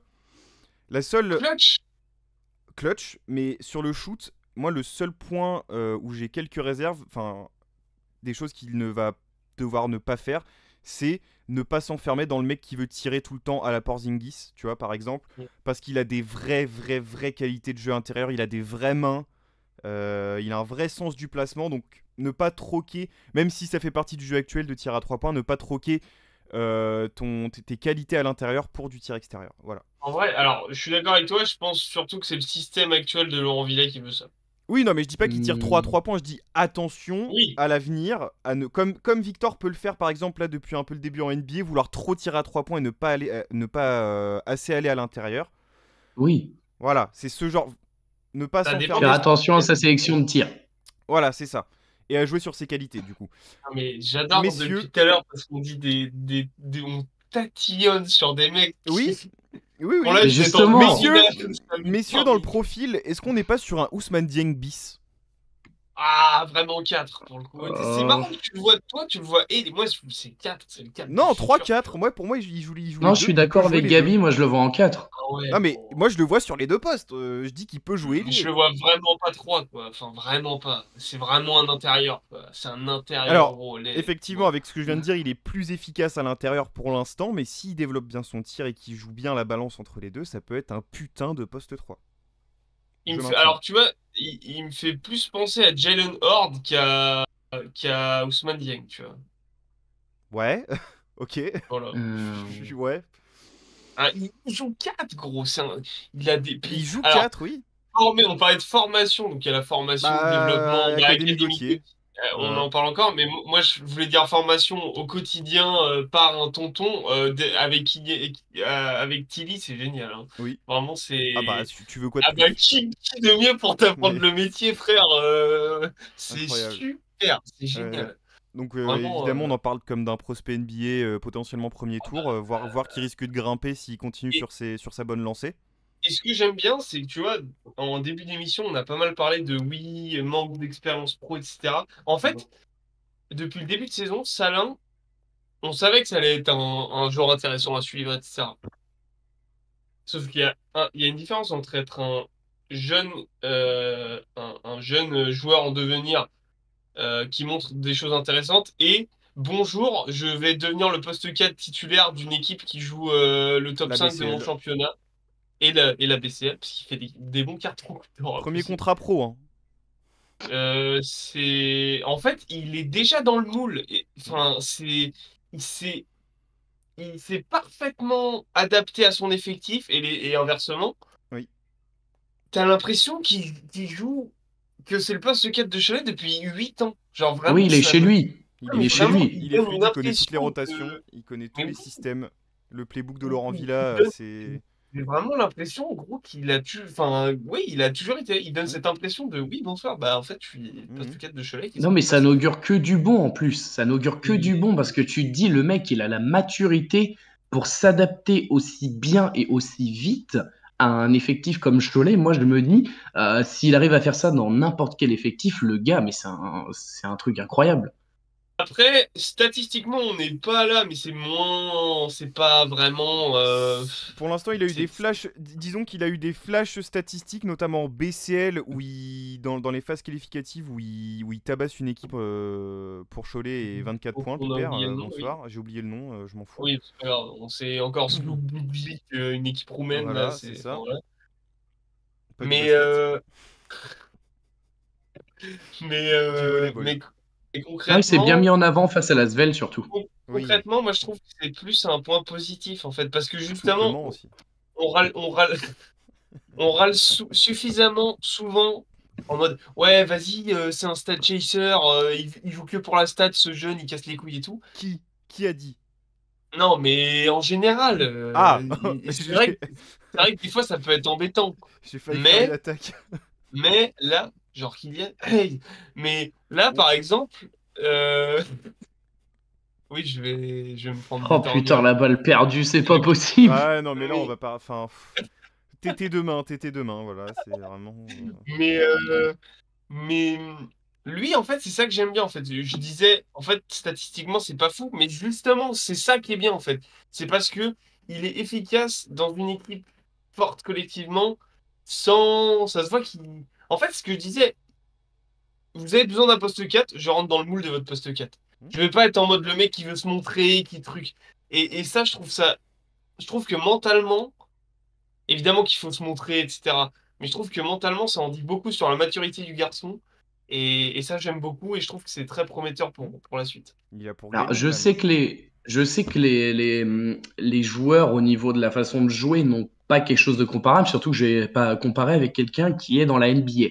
clutch, mais sur le shoot, moi, le seul point où j'ai quelques réserves, enfin, des choses qu'il ne va devoir ne pas faire, c'est ne pas s'enfermer dans le mec qui veut tirer tout le temps à la Porzingis, tu vois, par exemple, parce qu'il a des vraies qualités de jeu intérieur, il a des vraies mains. Il a un vrai sens du placement, donc ne pas troquer, même si ça fait partie du jeu actuel de tir à 3 points, ne pas troquer tes qualités à l'intérieur pour du tir extérieur. Voilà. En vrai, alors, je suis d'accord avec toi, je pense surtout que c'est le système actuel de Laurent Villa qui veut ça. Oui, non, mais je dis pas qu'il tire 3 à 3 points, je dis attention Oui. à l'avenir, comme Victor peut le faire par exemple là depuis un peu le début en NBA, vouloir trop tirer à 3 points et ne pas assez aller à l'intérieur. Oui. Voilà, c'est ce genre. Ne pas s'enfermer. Faire attention à sa sélection de tir. Voilà, c'est ça. Et à jouer sur ses qualités, du coup. Non, mais j'adore Messieurs... depuis tout à l'heure parce qu'on dit on tatillonne sur des mecs. Oui. Oui. Bon, là, justement, messieurs, dans le profil, est-ce qu'on n'est pas sur un Ousmane Dieng bis? Ah, vraiment 4 pour le coup. C'est marrant que tu le vois, toi, tu le vois. Et moi, c'est 4. C'est le 4. Non, 3-4. Moi, pour moi, il joue non, je suis d'accord avec Gabi, moi je le vois en 4. Ah ouais, non, mais moi je le vois sur les deux postes. Je dis qu'il peut jouer. Je le vois vraiment pas 3, quoi. Enfin, vraiment pas. C'est vraiment un intérieur, quoi. C'est un intérieur. Alors, gros. effectivement, avec ce que je viens de dire, il est plus efficace à l'intérieur pour l'instant, mais s'il développe bien son tir et qu'il joue bien la balance entre les deux, ça peut être un putain de poste 3. Alors, tu vois, il me fait plus penser à Jalen Horde qu'à Ousmane Dieng, tu vois. Ouais, ok. Voilà. Ouais. Ah, il joue 4, gros. Il a des... Il joue 4, oui. On parlait de formation, donc il y a la formation, développement, Académie Gauthier. On en parle encore, mais moi je voulais dire formation au quotidien par un tonton avec Tilly, c'est génial. Hein. Oui. Vraiment, c'est. Ah bah, tu veux quoi de plus bah, qui de mieux pour t'apprendre le métier, frère c'est incroyable. super, c'est génial. Donc évidemment, on en parle comme d'un prospect NBA potentiellement premier tour, voir qu'il risque de grimper s'il continue sur sa bonne lancée. Et ce que j'aime bien, c'est que tu vois, en début d'émission, on a pas mal parlé de oui, manque d'expérience pro, etc. En fait, depuis le début de saison, Salin, on savait que ça allait être un joueur intéressant à suivre, etc. Sauf qu'il y a une différence entre être un jeune joueur en devenir qui montre des choses intéressantes et bonjour, je vais devenir le poste 4 titulaire d'une équipe qui joue le top 5 de mon championnat. Et la BCL, parce qu'il fait des bons cartons. Premier contrat pro, hein. En fait, il est déjà dans le moule. Enfin, il s'est parfaitement adapté à son effectif et inversement. Oui. T'as l'impression qu'il joue, que c'est le poste 4 de Cholet depuis 8 ans. Genre vraiment. Oui, il est chez lui. Il est chez lui. Il est fluide, il connaît toutes les rotations, il connaît tous les systèmes. Le playbook de Laurent Villa, c'est. J'ai vraiment l'impression, en gros, qu'il a il a toujours été. Il donne cette impression de oui, bonsoir. Bah, en fait, je suis poste 4 de Cholet. Non, mais ça n'augure que du bon en plus. Ça n'augure que du bon parce que tu te dis, le mec, il a la maturité pour s'adapter aussi bien et aussi vite à un effectif comme Cholet. Moi, je me dis, s'il arrive à faire ça dans n'importe quel effectif, le gars, mais c'est un truc incroyable. Après, statistiquement, on n'est pas là, mais c'est pas vraiment. Pour l'instant, il a eu des flashs. Disons qu'il a eu des flashs statistiques, notamment en BCL, où dans les phases qualificatives, où il tabasse une équipe pour Cholet et 24 points. Pépère, bonsoir. Oui. J'ai oublié le nom, je m'en fous. Oui, c'est pas grave. On sait encore ce une équipe roumaine. Voilà, là, c'est ça. Voilà. Mais concrètement, il s'est bien mis en avant face à la Svel surtout. Concrètement, moi je trouve que c'est plus un point positif en fait, parce que justement, aussi. on râle suffisamment souvent en mode ouais, vas-y, c'est un stat chaser, il joue que pour la stat, ce jeune, il casse les couilles et tout. Qui a dit? Non, mais en général, Ah c'est vrai que des fois, ça peut être embêtant. J'ai failli Mais- faire une attaque. Mais là, genre Kylian, hey, mais là, par exemple, oui, je vais me prendre Oh des putain, torgnoles. la balle perdue, c'est pas possible. Ah non, mais là, on Mais- va pas. Enfin. Tété demain, voilà, c'est vraiment. Mais, mais lui, en fait, c'est ça que j'aime bien. En fait, je disais, en fait, statistiquement, c'est pas fou, mais justement, c'est ça qui est bien. En fait, c'est parce que il est efficace dans une équipe forte collectivement, sans, ça se voit qu'il. En fait, ce que je disais, vous avez besoin d'un poste 4, je rentre dans le moule de votre poste 4. Je vais pas être en mode le mec qui veut se montrer, qui truc. Et ça, je trouve que mentalement, évidemment qu'il faut se montrer, etc. Mais je trouve que mentalement, ça en dit beaucoup sur la maturité du garçon. Et ça, j'aime beaucoup et je trouve que c'est très prometteur pour la suite. Il a pour Alors, gagner je quand même. sais que les joueurs, au niveau de la façon de jouer, n'ont pas quelque chose de comparable, surtout que je vais pas comparer avec quelqu'un qui est dans la NBA.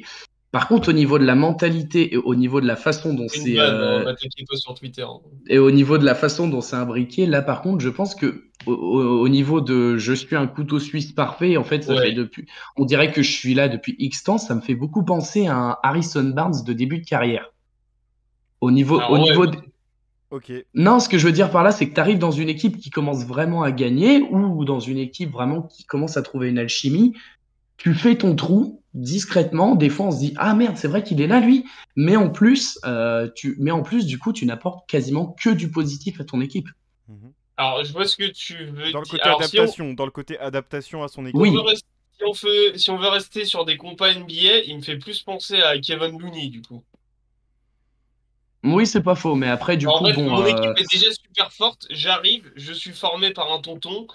Par contre, au niveau de la mentalité et au niveau de la façon dont C'est une c'est vanne, hein, m'attaquez pas sur Twitter, hein. et au niveau de la façon dont c'est imbriqué, là par contre, je pense que au niveau de je suis un couteau suisse parfait, en fait, ça fait Ouais. depuis, on dirait que je suis là depuis X temps, ça me fait beaucoup penser à un Harrison Barnes de début de carrière. Alors Au ouais, niveau bah, Ok. Non, ce que je veux dire par là, c'est que tu arrives dans une équipe qui commence vraiment à gagner ou dans une équipe vraiment qui commence à trouver une alchimie. Tu fais ton trou discrètement. Des fois, on se dit ah merde, c'est vrai qu'il est là lui. Mais en plus, du coup, tu n'apportes quasiment que du positif à ton équipe. Mhm. alors je vois ce que tu veux Dans le dire. côté Alors adaptation, dans le côté adaptation à son si on équipe. veut Oui, rester, si on veut rester sur des compas NBA, il me fait plus penser à Kevin Looney du coup. oui, c'est pas faux. Mais après, du En coup, fait, bon, mon équipe est déjà super forte. J'arrive, je suis formé par un tonton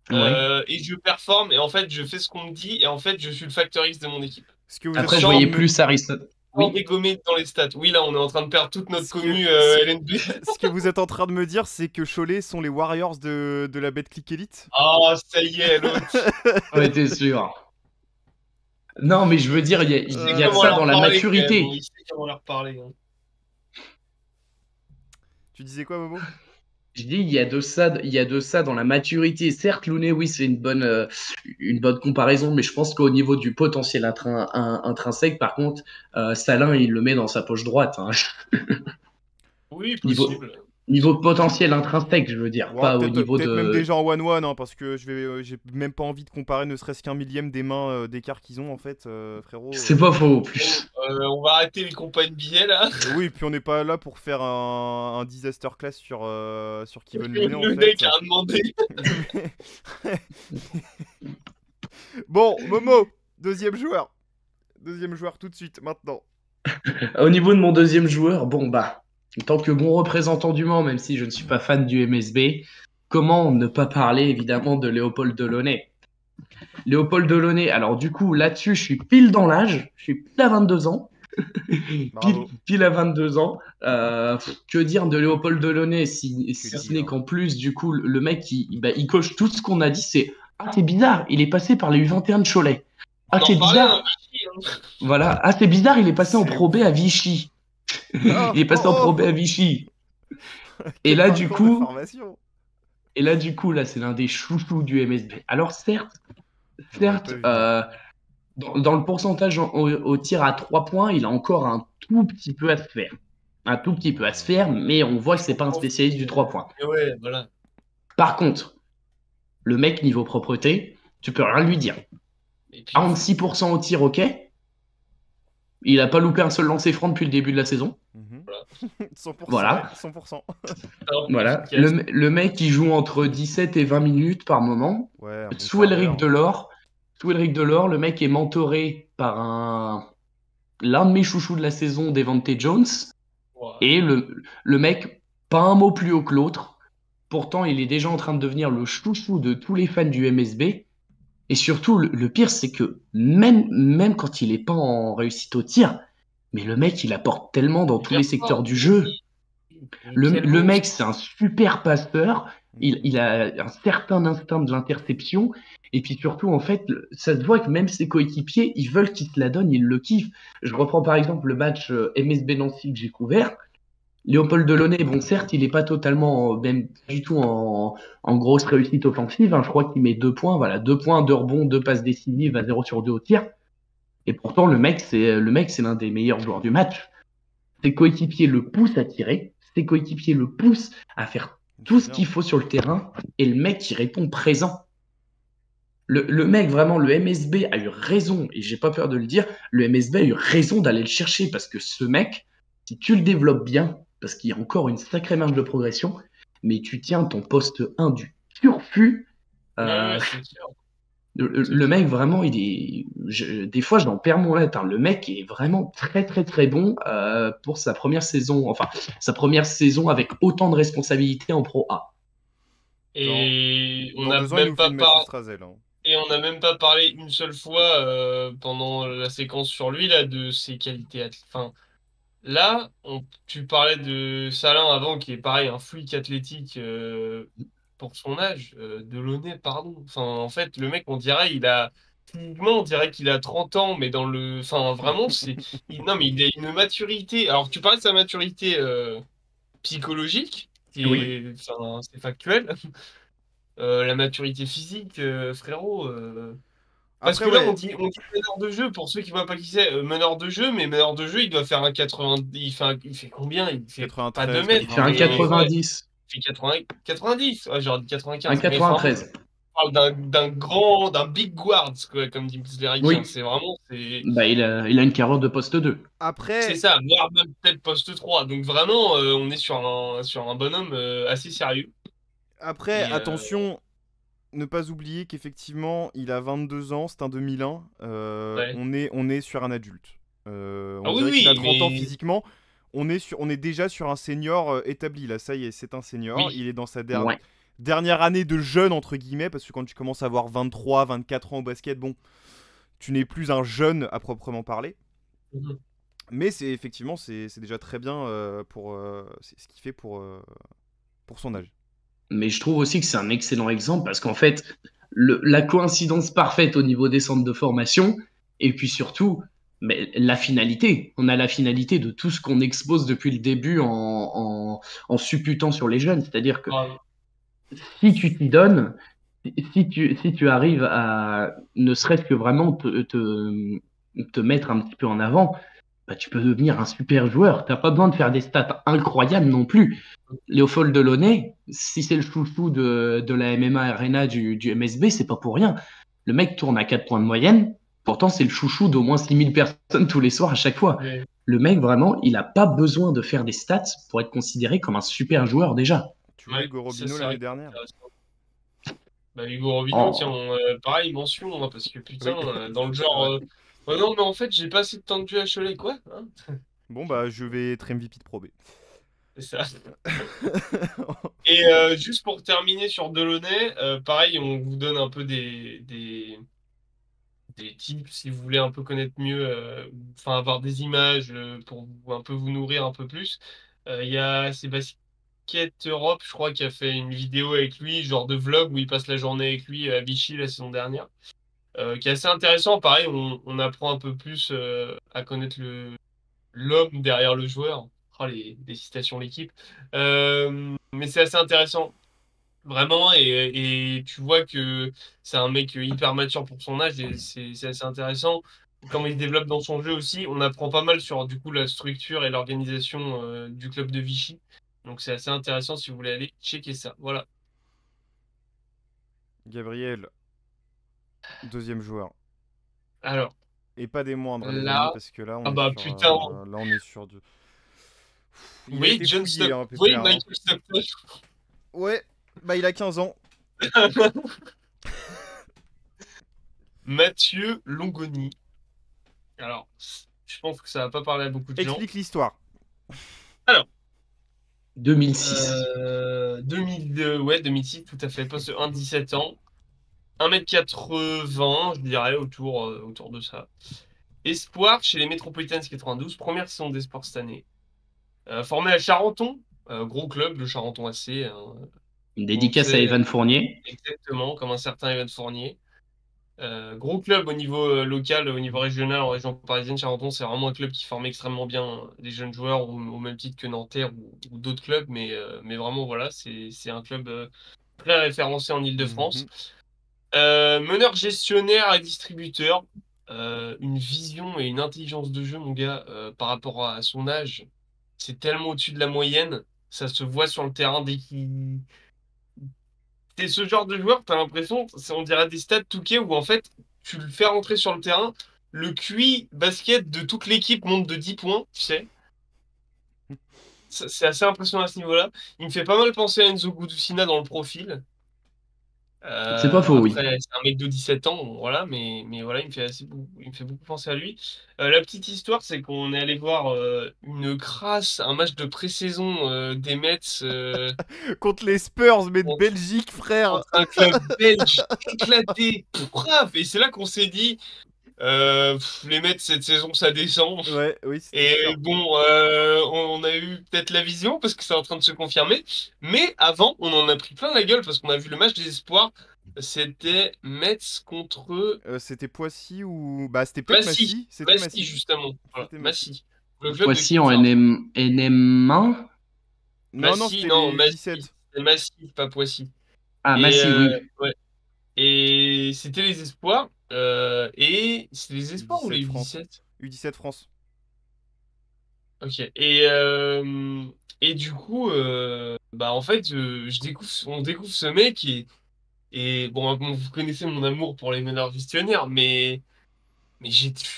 ouais. et je performe. Et en fait, je fais ce qu'on me dit. Et en fait, je suis le facteur X de mon équipe. Ce que vous êtes Après, en je train Sans, de voyais me. plus Harrison. sans Oui. dégommer dans les stats. Oui, là, on est en train de perdre toute notre Ce que, commu ce, LNB. ce que vous êtes en train de me dire, c'est que Cholet sont les Warriors de la Betclic Elite. Ah, ça y est, l'autre. Ouais, t'es sûr. Non, mais je veux dire, Il il sait y a de comment ça dans leur la parler quand même. maturité. Il sait comment leur parler, hein. Tu disais quoi, Momo? Je dis, il y a de ça dans la maturité. Certes, Looney, oui, c'est une bonne comparaison, mais je pense qu'au niveau du potentiel intrinsèque, par contre, Salin, il le met dans sa poche droite, hein. Oui, Niveau, possible. niveau potentiel intrinsèque, je veux dire, Ouais, pas au peut-être niveau peut-être même de. déjà en 1-1, hein, parce que j'ai même pas envie de comparer ne serait-ce qu'un millième des mains d'écart qu'ils ont, en fait, frérot. C'est pas faux, en Bon, plus. on va arrêter les compagnes billets là. Oui, puis on n'est pas là pour faire un disaster class sur Kevin Looney, en Le fait. mec a demandé. Bon, Momo, deuxième joueur. Deuxième joueur tout de suite, maintenant. Au niveau de mon deuxième joueur, bon, bah, en tant que bon représentant du Mans, même si je ne suis pas fan du MSB, comment ne pas parler évidemment de Léopold Delaunay? Léopold Delaunay, alors du coup, là-dessus, je suis pile dans l'âge, je suis pile à 22 ans. Bravo. Pile à 22 ans. Que dire de Léopold Delaunay Que si ce n'est dire. qu'en plus, du coup, le mec, il coche tout ce qu'on a dit, c'est ah, c'est bizarre, il est passé par les U21 de Cholet. On Ah, en c'est parlait bizarre. un Vichy, hein. Voilà. Ah, c'est bizarre, il est passé en C'est Pro B ouf. à Vichy. Oh, Il est passé en Pro B à Vichy. Et quel là, du parcours de coup, formation. là, c'est l'un des chouchous du MSB. Alors, Je l'aurais pas certes, vu. dans le pourcentage au tir à 3 points, il a encore un tout petit peu à se faire. Un tout petit peu à se faire, mais on voit que c'est pas un spécialiste du 3 points. Mais ouais, voilà. Par contre, le mec, niveau propreté, tu peux rien lui dire. Et puis, 46% au tir, ok. Il a pas loupé un seul lancer franc depuis le début de la saison. Mhm. Voilà. 100%, Voilà. ouais, 100%. alors, Voilà. efficace. Le mec, il joue entre 17 et 20 minutes par moment. Ouais, un bon Sous quart Elric d'heure. Delors. Sous Elric Delors, le mec est mentoré par l'un de mes chouchous de la saison, Devante Jones. Ouais. Et le mec, pas un mot plus haut que l'autre. Pourtant, il est déjà en train de devenir le chouchou de tous les fans du MSB. Et surtout, le pire, c'est que même quand il est pas en réussite au tir, mais le mec, il apporte tellement dans tous les secteurs du jeu. Le mec, c'est un super passeur. Il a un certain instinct de l'interception. Et puis surtout, en fait, ça se voit que même ses coéquipiers, ils veulent qu'il se la donne, ils le kiffent. Je reprends par exemple le match MSB Nancy que j'ai couvert. Léopold Delaunay, bon, certes, il n'est pas totalement, même pas du tout en grosse réussite offensive, hein. Je crois qu'il met 2 points, voilà, 2 points, 2 rebonds, 2 passes décisives à 0 sur 2 au tir. Et pourtant, le mec, c'est l'un des meilleurs joueurs du match. Ses coéquipiers le poussent à tirer, ses coéquipiers le poussent à faire tout ce qu'il faut sur le terrain, et le mec, il répond présent. Le mec, vraiment, le MSB a eu raison, et j'ai pas peur de le dire, le MSB a eu raison d'aller le chercher, parce que ce mec, si tu le développes bien, parce qu'il y a encore une sacrée marge de progression, mais tu tiens ton poste 1 du turfu, Ouais, c'est sûr. le mec, vraiment, des fois, j'en perds mon latin. Le mec est vraiment très, très, très bon pour sa première saison, enfin, sa première saison avec autant de responsabilités en Pro A. Et on Dans n'a 2 ans, il même nous fait pas une Mathieu parlé. Strazel. Hein. Et on n'a même pas parlé une seule fois pendant la séquence sur lui là de ses qualités. Enfin, là, tu parlais de Salin avant, qui est pareil, un freak athlétique pour son âge, Delaunay, pardon. Enfin, en fait, le mec, on dirait, physiquement, on dirait qu'il a 30 ans, mais enfin, vraiment, non, mais il a une maturité. Alors, tu parlais de sa maturité psychologique, Oui. enfin, c'est factuel. La maturité physique, frérot. Parce Après, que là, ouais, on dit meneur de jeu, pour ceux qui voient pas qui c'est, meneur de jeu, mais meneur de jeu, il doit faire un 80. Il fait combien? Il fait pas 2 93, mètres, Il fait un mais ouais, 90, il fait 80, 90. Ouais, j'aurais dit un 95. Mais enfin, 93. on parle d'un big guard, quoi, comme disent les Ricains. Oui, C'est vraiment, bah, il a une carrière de poste 2. c'est après, ça, voire même peut-être poste 3. Donc vraiment, on est sur un bonhomme assez sérieux. après, Et attention, ne pas oublier qu'effectivement, il a 22 ans, c'est un 2001. ouais. On est sur un adulte. Ah On oui, dirait qu'il a oui, 30 ans mais physiquement. On est déjà sur un senior établi. Là, ça y est, c'est un senior. oui. Il est dans sa Ouais. dernière année de jeune, entre guillemets, parce que quand tu commences à avoir 23, 24 ans au basket, bon, tu n'es plus un jeune à proprement parler. Mhm. Mais c'est effectivement, c'est déjà très bien c'est ce qu'il fait pour son âge. Mais je trouve aussi que c'est un excellent exemple parce qu'en fait, la coïncidence parfaite au niveau des centres de formation, et puis surtout, mais la finalité. On a la finalité de tout ce qu'on expose depuis le début en supputant sur les jeunes. C'est-à-dire que Ah, si tu t'y donnes, si tu arrives à ne serait-ce que vraiment te mettre un petit peu en avant, bah, tu peux devenir un super joueur. Tu n'as pas besoin de faire des stats incroyables non plus. Léopold Delaunay, si c'est le chouchou de la MMA Arena du MSB, c'est pas pour rien. Le mec tourne à 4 points de moyenne, pourtant c'est le chouchou d'au moins 6000 personnes tous les soirs à chaque fois. mais- Le mec, vraiment, il n'a pas besoin de faire des stats pour être considéré comme un super joueur déjà. Tu vois ouais, Hugo ça Robino c'est l'année vrai que c'est dernière. intéressant. Bah, Hugo Robino, tiens, Oh, pareil, mention, hein, parce que putain, Oui, dans le c'est genre. vrai. Ouais, non, mais en fait, j'ai pas assez de temps de jeu à Cholet, quoi. Hein, Bon, bah, je vais être MVP de Pro B. c'est ça. Et juste pour terminer sur Delaunay, pareil, on vous donne un peu des tips si vous voulez un peu connaître mieux, enfin avoir des images pour un peu vous nourrir un peu plus. Il y a Sébastien Europe, je crois, qui a fait une vidéo avec lui, genre de vlog où il passe la journée avec lui à Vichy la saison dernière. Qui est assez intéressant. Pareil, on apprend un peu plus à connaître l'homme derrière le joueur. Oh, des citations l'équipe. Mais c'est assez intéressant, vraiment. Et tu vois que c'est un mec hyper mature pour son âge et c'est assez intéressant. Comment il se développe dans son jeu aussi. On apprend pas mal sur du coup la structure et l'organisation du club de Vichy. Donc c'est assez intéressant si vous voulez aller checker ça. Voilà. Gabriel, deuxième joueur. Alors Et pas des moindres, les amis, là, parce que là, ah bah putain, là, on est sur du. vous Il a voyez été John fouillé, Stock, hein, vous voyez Pépère. Hein. Michael Stockton. Ouais, bah, il a 15 ans. Mathieu Longoni. Alors, je pense que ça va pas parler à beaucoup de gens. Explique l'histoire. Alors, 2006. 2002, ouais, 2006, tout à fait. Poste 1, 17 ans. 1m80, je dirais, autour de ça. Espoir chez les Metropolitans 92, première saison d'espoir cette année. Formé à Charenton, gros club, le Charenton AC. Une On dédicace à sait Evan Fournier. exactement, comme un certain Evan Fournier. Gros club au niveau local, au niveau régional, en région parisienne. Charenton, c'est vraiment un club qui forme extrêmement bien des jeunes joueurs, au même titre que Nanterre ou d'autres clubs. Mais vraiment, voilà, c'est un club très référencé en Île-de-France. Mhm. Meneur gestionnaire et distributeur. Une vision et une intelligence de jeu, mon gars, par rapport à son âge. C'est tellement au-dessus de la moyenne. Ça se voit sur le terrain dès qu'il t'es ce genre de joueur, t'as l'impression, on dirait des stats Touquet où en fait, tu le fais rentrer sur le terrain, le QI basket de toute l'équipe monte de 10 points, tu sais. C'est assez impressionnant à ce niveau-là. Il me fait pas mal penser à Enzo Gudusina dans le profil. C'est pas faux, oui. Après, c'est un mec de 17 ans, bon, voilà, mais voilà, il me fait beaucoup penser à lui. La petite histoire, c'est qu'on est allé voir une crasse, un match de pré-saison des Mets Contre les Spurs, mais de Belgique, frère. contre un club belge éclaté, grave. Et c'est là qu'on s'est dit, les Mets cette saison, ça descend. Ouais, oui, c'était Et sûr. bon, on a eu peut-être la vision parce que c'est en train de se confirmer. Mais avant, on en a pris plein la gueule parce qu'on a vu le match des espoirs. C'était Metz contre C'était Poissy ou... Bah, c'était peut-être Massy. Massy. C'était Massy, Massy. justement. Voilà, C'était Massy. Massy. Le club de Poissy Kim en Farr. NM1. Non, non, Massy, c'était non, les Massy. 17. C'est Massy, pas Poissy. Ah, Et, Massy, oui. ouais. Et c'était les espoirs. Et c'est les espoirs ou U17 les France. U17? U17 France. Ok. Et du coup, bah en fait, on découvre ce mec et bon, vous connaissez mon amour pour les meneurs gestionnaires, mais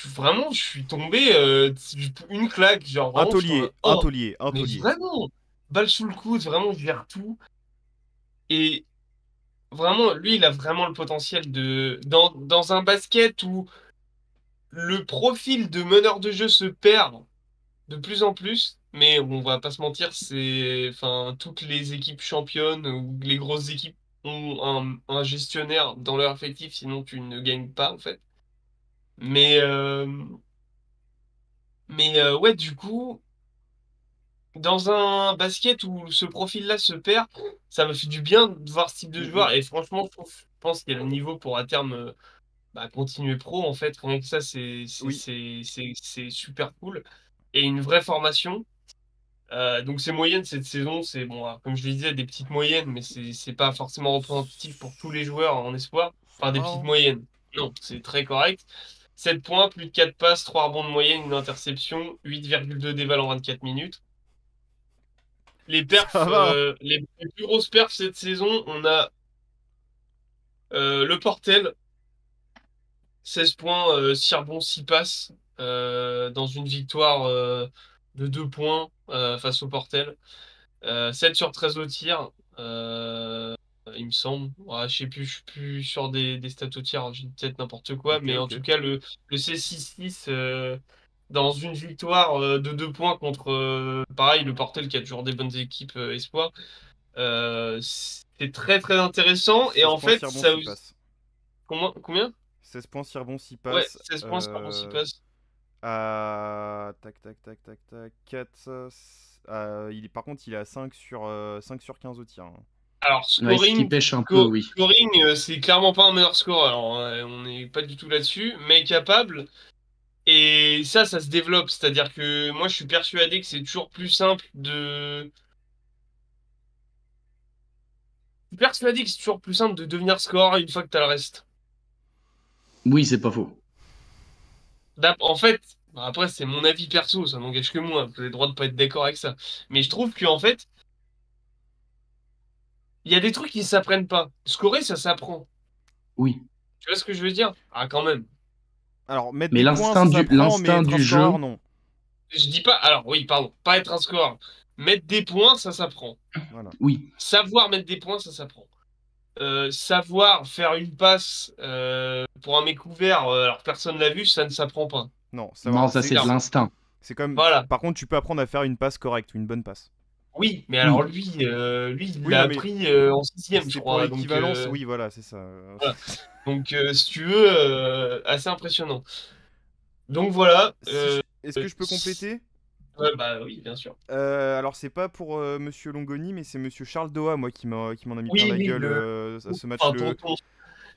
vraiment, je suis tombé une claque, genre Un vraiment, je suis tombé, taulier, un oh, taulier, un mais taulier. vraiment, balle sous le coude, vraiment, je gère tout. Et vraiment, lui, il a vraiment le potentiel dans un basket où le profil de meneur de jeu se perd de plus en plus, mais on va pas se mentir, enfin, toutes les équipes championnes ou les grosses équipes ont un gestionnaire dans leur effectif, sinon tu ne gagnes pas, en fait. Mais, euh, mais ouais, du coup, dans un basket où ce profil-là se perd, ça me fait du bien de voir ce type de Mhm. joueur. Et franchement, je pense qu'il y a le niveau pour à terme continuer pro. En fait, rien que ça, Oui. c'est super cool. Et une vraie formation. Donc ces moyennes cette saison, c'est bon, alors, comme je le disais, des petites moyennes, mais c'est pas forcément représentatif pour tous les joueurs en espoir. Ça Enfin, des va, petites hein. moyennes. Non, c'est très correct. 7 points, plus de 4 passes, 3 rebonds de moyenne, une interception, 8,2 déval en 24 minutes. Les Ça perfs, va, hein. les plus grosses perfs cette saison, on a le Portel, 16 points, 6 rebonds, 6 passes, dans une victoire de 2 points face au Portel. 7 sur 13 au tir, il me semble. Ouais, je sais plus, je suis plus sûr des stats au tir, j'ai peut-être n'importe quoi, Ok, mais en ok. tout cas, le C6-6 dans une victoire de 2 points contre, pareil, le Portel qui a toujours des bonnes équipes espoir. C'est très très intéressant, et 16 en points, fait, 6 rebonds, 6 passes. Combien? 16 points, 6 rebonds, 6 Ouais, passes. 16 points, ça bon, 6 passes. Tac, tac, tac, tac, tac. 4. Par contre, il est à 5 sur 15 au tir, hein. Alors, Ouais, ce qui pêche un peu, oui. scoring, c'est clairement pas un meilleur score. Alors, on n'est pas du tout là-dessus, mais capable. Et ça se développe. C'est-à-dire que moi, je suis persuadé que c'est toujours plus simple de. Je suis persuadé que c'est toujours plus simple de devenir scoreur une fois que t'as le reste. Oui, c'est pas faux. En fait, après, c'est mon avis perso, ça n'engage que moi. Vous avez le droit de pas être d'accord avec ça. Mais je trouve qu'en fait, il y a des trucs qui s'apprennent pas. Scorer, ça s'apprend. Oui. Tu vois ce que je veux dire? Ah, quand même. Alors, mettre Mais des points, ça s'apprend, mais l'instinct être un du jeu, scoreur, non. Je dis pas. Alors, oui, pardon, pas être un scoreur. Mettre des points, ça s'apprend. Voilà. oui. Savoir mettre des points, ça s'apprend. Savoir faire une passe pour un mec ouvert, alors personne l'a vu, ça ne s'apprend pas. Non, Non, savoir. ça c'est de Clairement. l'instinct. C'est comme. Voilà. Par contre, tu peux apprendre à faire une passe correcte ou une bonne passe. Oui, mais alors Oui. lui, il Oui, l'a non, mais appris en sixième, je c'est pour crois. Donc, l'équivalence. Oui, voilà, c'est ça. voilà. Donc si tu veux, assez impressionnant. Donc voilà. Est-ce que je peux compléter? Ouais, bah oui, bien sûr. Alors, c'est pas pour Monsieur Longoni, mais c'est Monsieur Charles Doha, moi, qui m'en a mis plein Oui, la oui, gueule à ce match. enfin, tonton.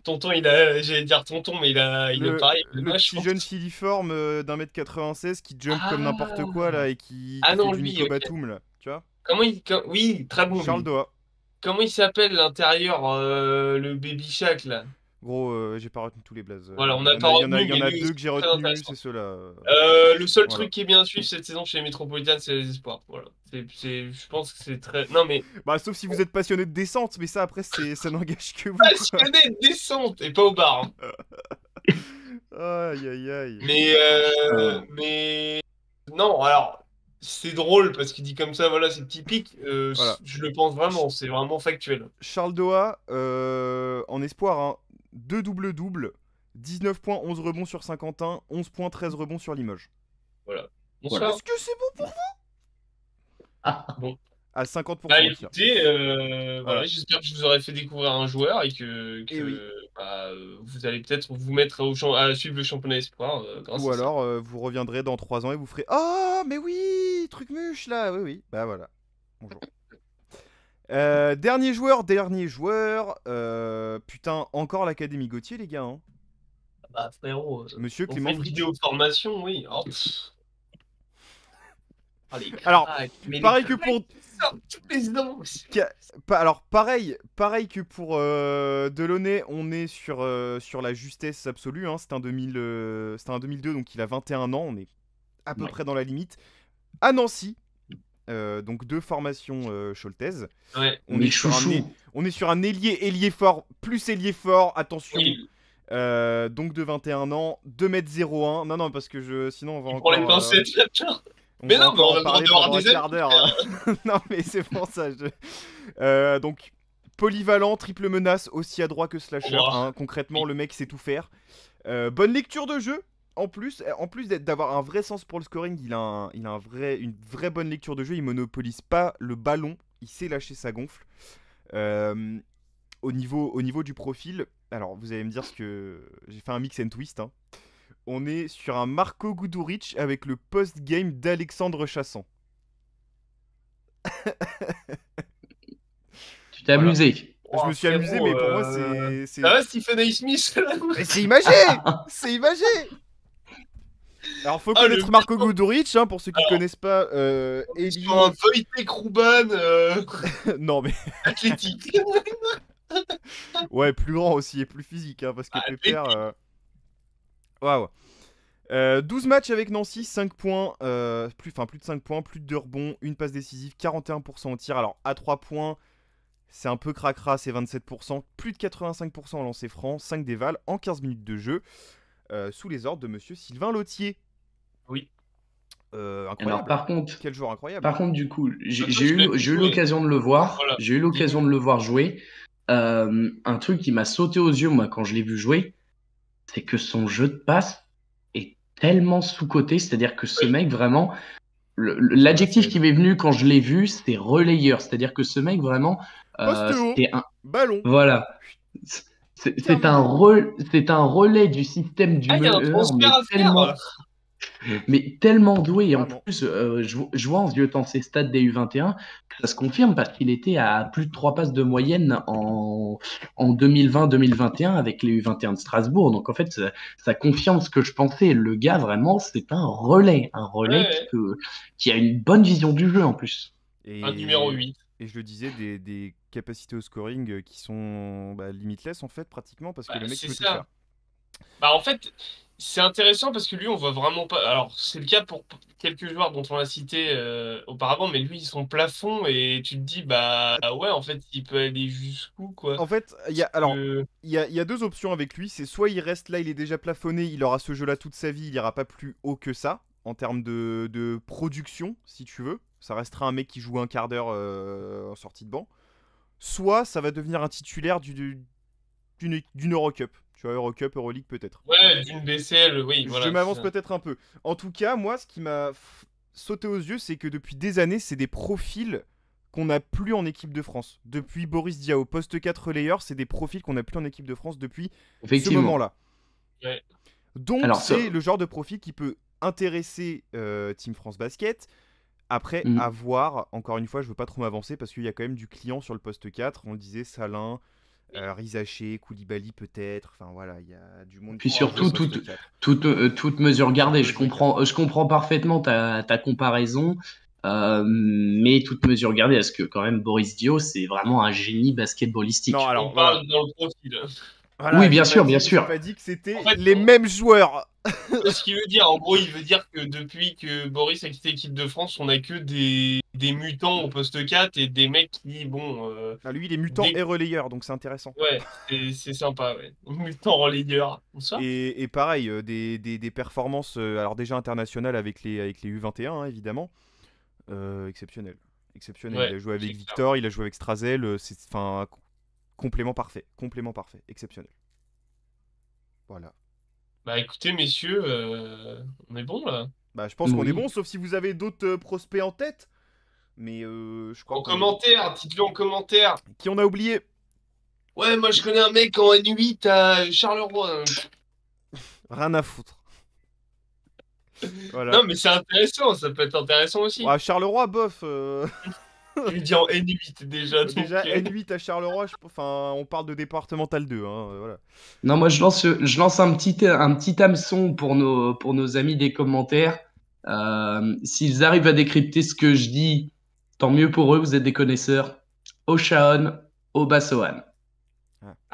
Tonton, j'allais dire tonton, mais il a pareil, le Le match. petit jeune filiforme d'1m96 qui jump comme n'importe quoi là et Ah qui fait non, du lui, Nico ok. Batum là, tu vois. Oui, très bon Charles lui. Doha. Comment il s'appelle l'intérieur, le Baby Shack là? Gros, j'ai pas retenu tous les blazes. Voilà, on Il y n'a en pas a, il y en a, retenu, il y mais en a lui deux aussi que j'ai très retenus, intéressant. c'est ceux-là. Le seul Voilà. truc qui est bien à suivre cette saison chez les Métropolitanes, c'est les espoirs. Voilà. Je pense que c'est très. Non mais Bah, sauf si vous êtes passionné de descente, mais ça après, ça n'engage que vous, quoi. passionné de descente et pas au bar, hein. Aïe, aïe, aïe. Mais non, alors c'est drôle parce qu'il dit comme ça, voilà, c'est typique. Voilà. Je le pense vraiment, c'est vraiment factuel. Charles Doha, en espoir, hein, 2 double-double, 19 points, 11 rebonds sur Saint-Quentin, 11 points, 13 rebonds sur Limoges. Voilà. Voilà. Bonsoir. Est-ce que c'est bon pour Bon. à 50%? Bah tiens. écoutez, Voilà. voilà, j'espère que je vous aurai fait découvrir un joueur et Eh oui. bah, vous allez peut-être vous mettre à suivre le championnat espoir grâce Ou à ça. alors, vous reviendrez dans 3 ans et vous ferez ah, mais oui, truc muche là, oui, oui. Bah voilà. Bonjour. Dernier joueur. Putain, encore l'Académie Gauthier, les gars. Hein. Bah frérot, Monsieur on Clément fait une Fritsch. vidéo de formation, oui. Oh, oh, les Alors, cracks, mais pareil les que cracks, pour. ils sortent tous les ans. Alors, pareil que pour Delaunay, on est sur la justesse absolue. Hein. C'était un 2002, donc il a 21 ans. On est à peu près dans la limite. À Nancy, donc 2 formations Scholtez. Ouais. On est sur un ailier fort, plus ailier fort, attention. Oui. Donc de 21 ans, 2m01. Non, parce que sinon on va Pour encore. les pincettes là-dedans. On Mais va non, mais encore on a en le droit parler d'avoir pendant un des quart amis, d'heure. Non, mais c'est pour ça. Donc, polyvalent, triple menace, aussi adroit que slasher. Oh. Hein. Concrètement, le mec sait tout faire. Bonne lecture de jeu. En plus d'avoir un vrai sens pour le scoring, il a une vraie bonne lecture de jeu. Il monopolise pas le ballon. Il sait lâcher sa gonfle. Au niveau du profil, alors vous allez me dire ce que j'ai fait un mix and twist. Hein. On est sur un Marco Guduric avec le post-game d'Alexandre Chassan. Tu t'es amusé. Je me suis amusé, mais pour moi, c'est. Ça va, Stephen A. Smith là. Mais c'est imagé. C'est imagé. Alors, faut connaître Marco Guduric, hein, pour ceux qui connaissent pas. Eli... un Wojtek Ruban. Non, mais. Athlétique. Ouais, plus grand aussi et plus physique, hein, parce que Pépère. Waouh. 12 matchs avec Nancy, 5 points, plus de 5 points, plus de 2 rebonds, une passe décisive, 41% au tir. Alors à 3 points, c'est un peu cracra, c'est 27%, plus de 85% en lancer franc, 5 dévals en 15 minutes de jeu, sous les ordres de monsieur Sylvain Lautier. Oui. Incroyable. Alors, par contre, quel joueur incroyable. Par contre, du coup, j'ai eu l'occasion de le voir. Voilà. J'ai eu l'occasion de le voir jouer. Un truc qui m'a sauté aux yeux, moi, quand je l'ai vu jouer, c'est que son jeu de passe est tellement sous-coté. C'est-à-dire que ce mec, vraiment, l'adjectif qui m'est venu quand je l'ai vu, c'est relayeur. C'est-à-dire que ce mec, vraiment, c'était un ballon. Voilà. C'est un relais du système du meneur, mais tellement doué. Et en plus, je vois en ziotant ses stats des U21 que ça se confirme parce qu'il était à plus de 3 passes de moyenne en 2020-2021 avec les U21 de Strasbourg. Donc en fait, ça confirme ce que je pensais. Le gars, vraiment, c'est un relais qui a une bonne vision du jeu en plus. Un numéro 8. Et je le disais, des capacités au scoring qui sont limitless en fait, pratiquement, parce que le mec peut tout faire. Bah en fait, c'est intéressant parce que lui, on voit vraiment pas. Alors, c'est le cas pour quelques joueurs dont on l'a cité auparavant, mais lui, son plafond, et tu te dis, bah ouais, en fait, il peut aller jusqu'où, quoi. En fait, il y a 2 options avec lui. C'est soit il reste là, il est déjà plafonné, il aura ce jeu-là toute sa vie, il ira pas plus haut que ça, en termes de production, si tu veux. Ça restera un mec qui joue un quart d'heure en sortie de banc. Soit ça va devenir un titulaire d'une Eurocup. Tu vois, Eurocup, Euroleague peut-être. Ouais, d'une BCL, oui, voilà. Je m'avance peut-être un peu. En tout cas, moi, ce qui m'a sauté aux yeux, c'est que depuis des années, c'est des profils qu'on n'a plus en équipe de France. Depuis Boris Diaw, poste 4 relayeur, c'est des profils qu'on n'a plus en équipe de France depuis ce moment-là. Ouais. Donc, c'est le genre de profil qui peut intéresser Team France Basket. Après, à voir, encore une fois, je veux pas trop m'avancer parce qu'il y a quand même du client sur le poste 4. On le disait, Salin, Rizaché, Koulibaly peut-être. Enfin voilà, il y a du monde Puis qui peut jouer surtout, au poste 4. toute mesure gardée. Toute mesure gardée. Je comprends parfaitement ta comparaison, mais toute mesure gardée, parce que quand même, Boris Dio, c'est vraiment un génie basketballistique. Non, On alors voilà. parle dans le profil. Oui, Voilà, bien sûr, bien j'ai sûr. pas dit que c'était En fait, les mêmes joueurs. ce qu'il veut dire, en gros, il veut dire que depuis que Boris a quitté l'équipe de France, on a que des mutants au poste 4 et des mecs qui, bon, Ah, lui, il est mutant des- et relayeur, donc c'est intéressant. ouais, c'est sympa, ouais. Mutant relayeur, bonsoir. Et pareil, des performances, alors déjà internationales avec les U21, hein, évidemment. Exceptionnel. Exceptionnel. Ouais, Il a joué avec c'est clair. Victor, il a joué avec Strazel. C'est enfin complément parfait. Complément parfait. Exceptionnel. Voilà. Bah écoutez, messieurs, on est bon là. Bah, je pense qu'on est Oui. bon, sauf si vous avez d'autres prospects en tête. Mais je crois En qu'on est bon. commentaire, dites-le en commentaire. Qui on a oublié? Ouais, moi je connais un mec en N8 à Charleroi. Rien à foutre. Voilà. Non, mais c'est intéressant, ça peut être intéressant aussi. Ouais, Charleroi, bof. Je lui dis en N8 déjà. Donc, Déjà, N8 à Charleroi, enfin, on parle de départemental 2. Hein, voilà. Non, moi, je lance un petit hameçon pour nos amis des commentaires. S'ils arrivent à décrypter ce que je dis, tant mieux pour eux, vous êtes des connaisseurs. Oshaon, Obasoan.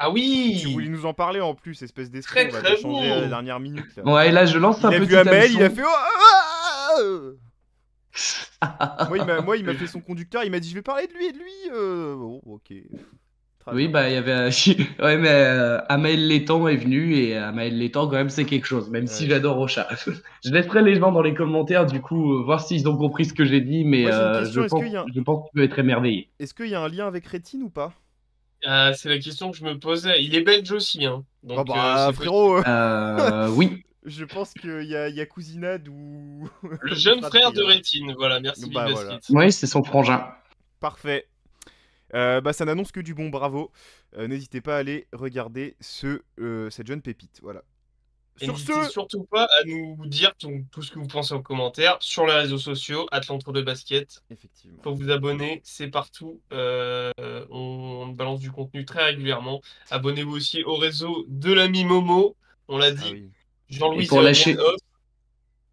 Ah Tu voulais oui, nous en parler en plus, espèce d'escroc. très Va très changer à la bon. dernière minute. Là. Ouais, là, je lance Il un a petit vu Amel, il a hameçon. fait. Moi, il m'a fait son conducteur, il m'a dit je vais parler de lui et de lui. Bon, ok. Très Oui, bien. bah, il y avait. Ouais, mais Amael Létang est venu et Amael Létang, quand même, c'est quelque chose, même si Ouais. j'adore Rocha. Je laisserai les gens dans les commentaires, du coup, voir s'ils ont compris ce que j'ai dit, mais Moi, j'ai une question. je pense que tu peux être émerveillé. Est-ce qu'il y a un lien avec Rétine ou pas? C'est la question que je me posais. Il est belge aussi, hein. Oh Donc bah, c'est possible. frérot, Oui, je pense qu'il y a cousinade ou. Le jeune frère fratrie, de hein. Rétine. Voilà, merci Big Bah voilà. Basket. oui, c'est son frangin. Parfait. Bah, ça n'annonce que du bon, bravo. N'hésitez pas à aller regarder cette jeune pépite. Voilà. Et Sur n'hésitez ce, surtout pas à nous dire tout ce que vous pensez en commentaire sur les réseaux sociaux, Atlantre de Basket. effectivement. Faut vous abonner, c'est partout. On balance du contenu très régulièrement. Abonnez-vous aussi au réseau de l'ami Momo. On l'a Ah dit. oui. Et Jean-Louis The Again Off.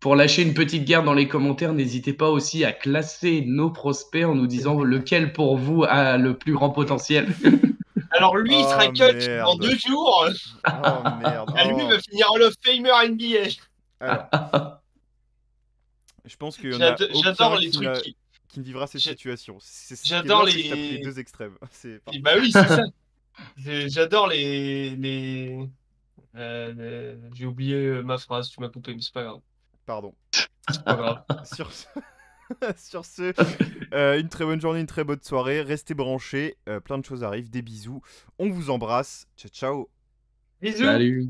pour lâcher une petite guerre dans les commentaires, n'hésitez pas aussi à classer nos prospects en nous disant lequel pour vous a le plus grand potentiel. Alors lui, il sera Oh cut dans merde. 2 jours. Oh merde. Et lui, il Oh. va finir Hall of Famer NBA. Alors, je pense qu'il y en a J'adore aucun les trucs qui... qui ne vivra ces J'ai- situations. Ce qui est J'adore bien, c'est que t'as pris les les... deux extrêmes. C'est parfait. Bah oui, c'est ça. J'adore J'ai oublié ma phrase, tu m'as coupé, mais c'est pas grave. Pardon. C'est pas grave. Sur ce, sur ce, une très bonne journée, une très bonne soirée. Restez branchés. Plein de choses arrivent. Des bisous. On vous embrasse. Ciao, ciao. Bisous. Salut.